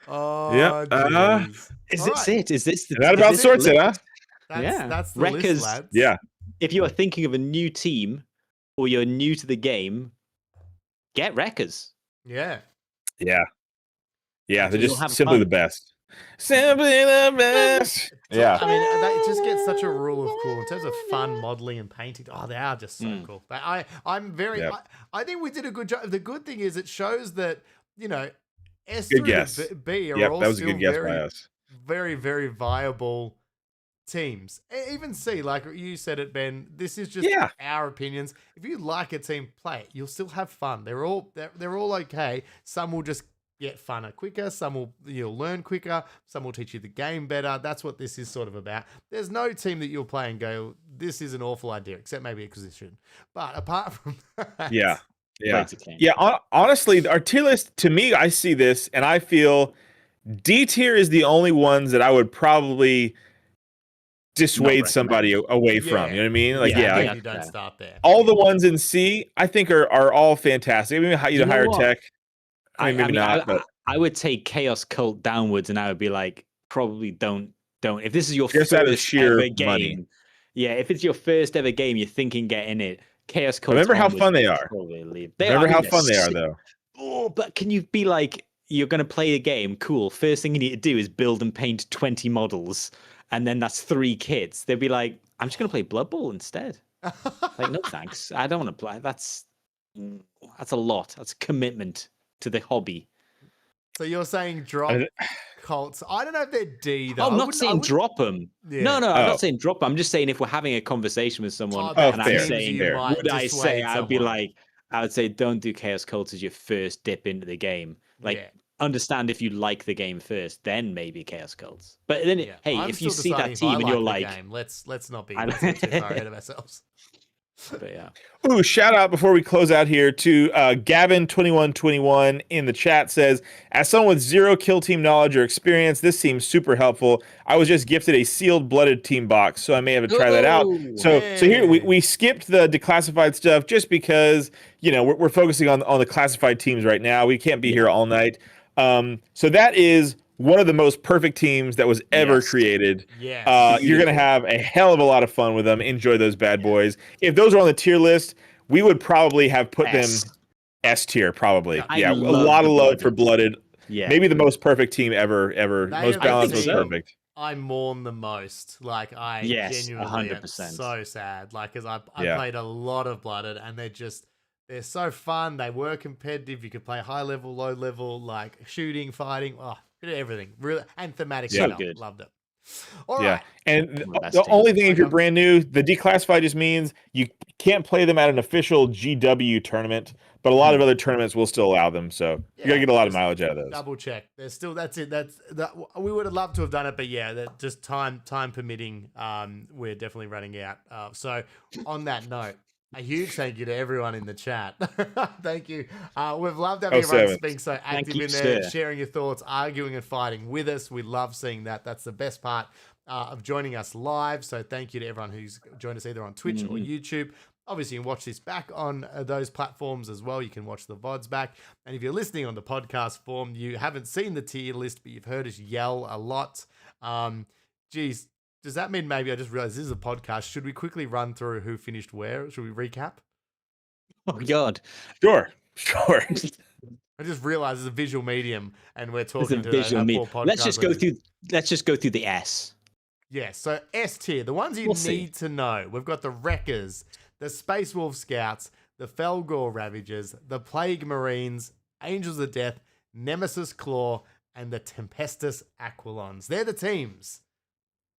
Oh, Yep. jeez. Is All this right. it? Is this the? That is about this sorts the it, huh? list? That's the Wreckers. list, lads. Yeah. If you are thinking of a new team or you're new to the game, get Wreckers. Yeah. Yeah. Yeah. They're You'll just have simply fun. the best. Simply the best. Yeah. I mean, that just gets such a rule of cool in terms of fun modeling and painting. Oh, they are just so cool. But I'm very. Yep. I think we did a good job. The good thing is it shows that S Good through guess. to B are Yep. all That was a still good guess by very, us. very, very viable teams. Even C, like you said it, Ben. This is just Yeah. our opinions. If you like a team, play it. You'll still have fun. They're all okay. Some will just get funner quicker. Some you'll learn quicker. Some will teach you the game better. That's what this is sort of about. There's no team that you'll play and go, this is an awful idea, except maybe Acquisition. But apart from that, Yeah. Yeah. Great to claim. Yeah. Honestly, our tier list, to me, I see this and I feel D tier is the only ones that I would probably dissuade Not somebody away from. Yeah. You know what I mean? Like, Yeah, yeah, I like, think you don't fair. start there. all the ones in C, I think are all fantastic. I mean, You know higher what? tech. I mean, maybe not, but I would take Chaos Cult downwards, and I would be like, probably don't. If this is your Just out of first sheer ever game, money. yeah, if it's your first ever game, you're thinking get in it. Chaos Cult. Remember how fun they are. Remember how fun they are, though. Oh, but can you be like, you're going to play the game? Cool. First thing you need to do is build and paint 20 models, and then that's 3 kits. They'd be like, I'm just going to play Blood Bowl instead. Like, no thanks. I don't want to play. That's a lot. That's commitment to the hobby. So you're saying drop Colts? I don't know if they're D though. I'm not saying drop them. Yeah. No, I'm not saying drop them. I'm just saying if we're having a conversation with someone Oh, and fair, I'm saying, fair. would I say, dissuade I'd be someone. like, I would say don't do Chaos Cult as your first dip into the game. Like, Yeah. understand if you like the game first, then maybe Chaos Cults. But then, Yeah. hey, I'm if you still see deciding that if I team and you're the like, game. Let's not be I- let's not too far ahead of ourselves. but yeah. Ooh, shout out before we close out here to Gavin2121 in the chat says, as someone with 0 kill team knowledge or experience, this seems super helpful. I was just gifted a sealed blooded team box, so I may have to try that out. Ooh. So here we skipped the declassified stuff just because, we're focusing on the classified teams right now. We can't be here all night. So that is one of the most perfect teams that was ever Yes. created. Yeah. You're going to have a hell of a lot of fun with them. Enjoy those bad boys. If those are on the tier list, we would probably have put S. them S tier, probably. I Yeah, a love lot the of love Blooded. for Blooded. Yeah. Maybe the most perfect team ever. Most I balanced, think most so. perfect. I mourn the most. Like I Yes, genuinely am 100%. so sad. Like because I Yeah. played a lot of Blooded and they're so fun. They were competitive. You could play high level, low level, like shooting, fighting, everything. Really and thematic. So as well. good. Loved it. All Yeah. right. And One of the best the teams. only thing, if you're Okay. brand new, the declassified just means you can't play them at an official GW tournament, but a lot of other tournaments will still allow them. So you Yeah, gotta get a lot of just mileage out of those. Double check. There's still that's it. We would have loved to have done it, but yeah, that just time permitting. We're definitely running out. So on that note, a huge thank you to everyone in the chat. Thank you. We've loved having everyone Sevens. being so active you, in there, sir. sharing your thoughts, arguing and fighting with us. We love seeing that. That's the best part of joining us live. So thank you to everyone who's joined us either on Twitch or YouTube. Obviously, you can watch this back on those platforms as well. You can watch the VODs back. And if you're listening on the podcast form, you haven't seen the tier list, but you've heard us yell a lot. Geez, does that mean maybe I just realized this is a podcast? Should we quickly run through who finished where? Should we recap? Oh God. Sure. I just realized it's a visual medium and we're It's a talking to visual our medium. poor podcast Let's just go listeners. through the S. Yeah, so S tier, the ones you We'll see. need to know. We've got the Wreckers, the Space Wolf Scouts, the Felgor Ravagers, the Plague Marines, Angels of Death, Nemesis Claw, and the Tempestus Aquilons. They're the teams.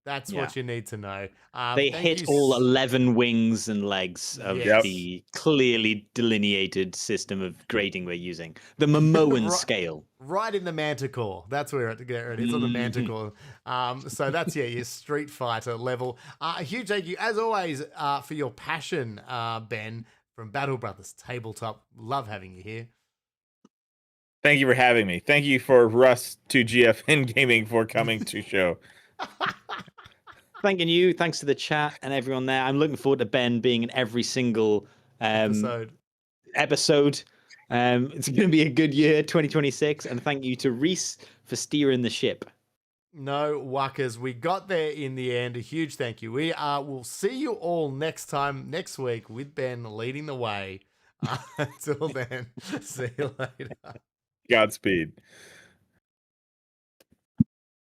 That's what you need to know. They thank hit you all s- 11 wings and legs of Yes. the clearly delineated system of grading we're using. The Momoan Right. scale. right in the Manticore. That's where it is on the Manticore. So that's your Street Fighter level. A huge thank you, as always, for your passion, Ben, from Battle Brothers Tabletop. Love having you here. Thank you for having me. Thank you for Russ to GFN Gaming for coming to show. Thanking you. Thanks to the chat and everyone there. I'm looking forward to Ben being in every single Episode. episode. It's going to be a good year, 2026, and thank you to Reese for steering the ship. No wuckers. We got there in the end. A huge thank you. We'll see you all next week with Ben leading the way. Until then, see you later. Godspeed.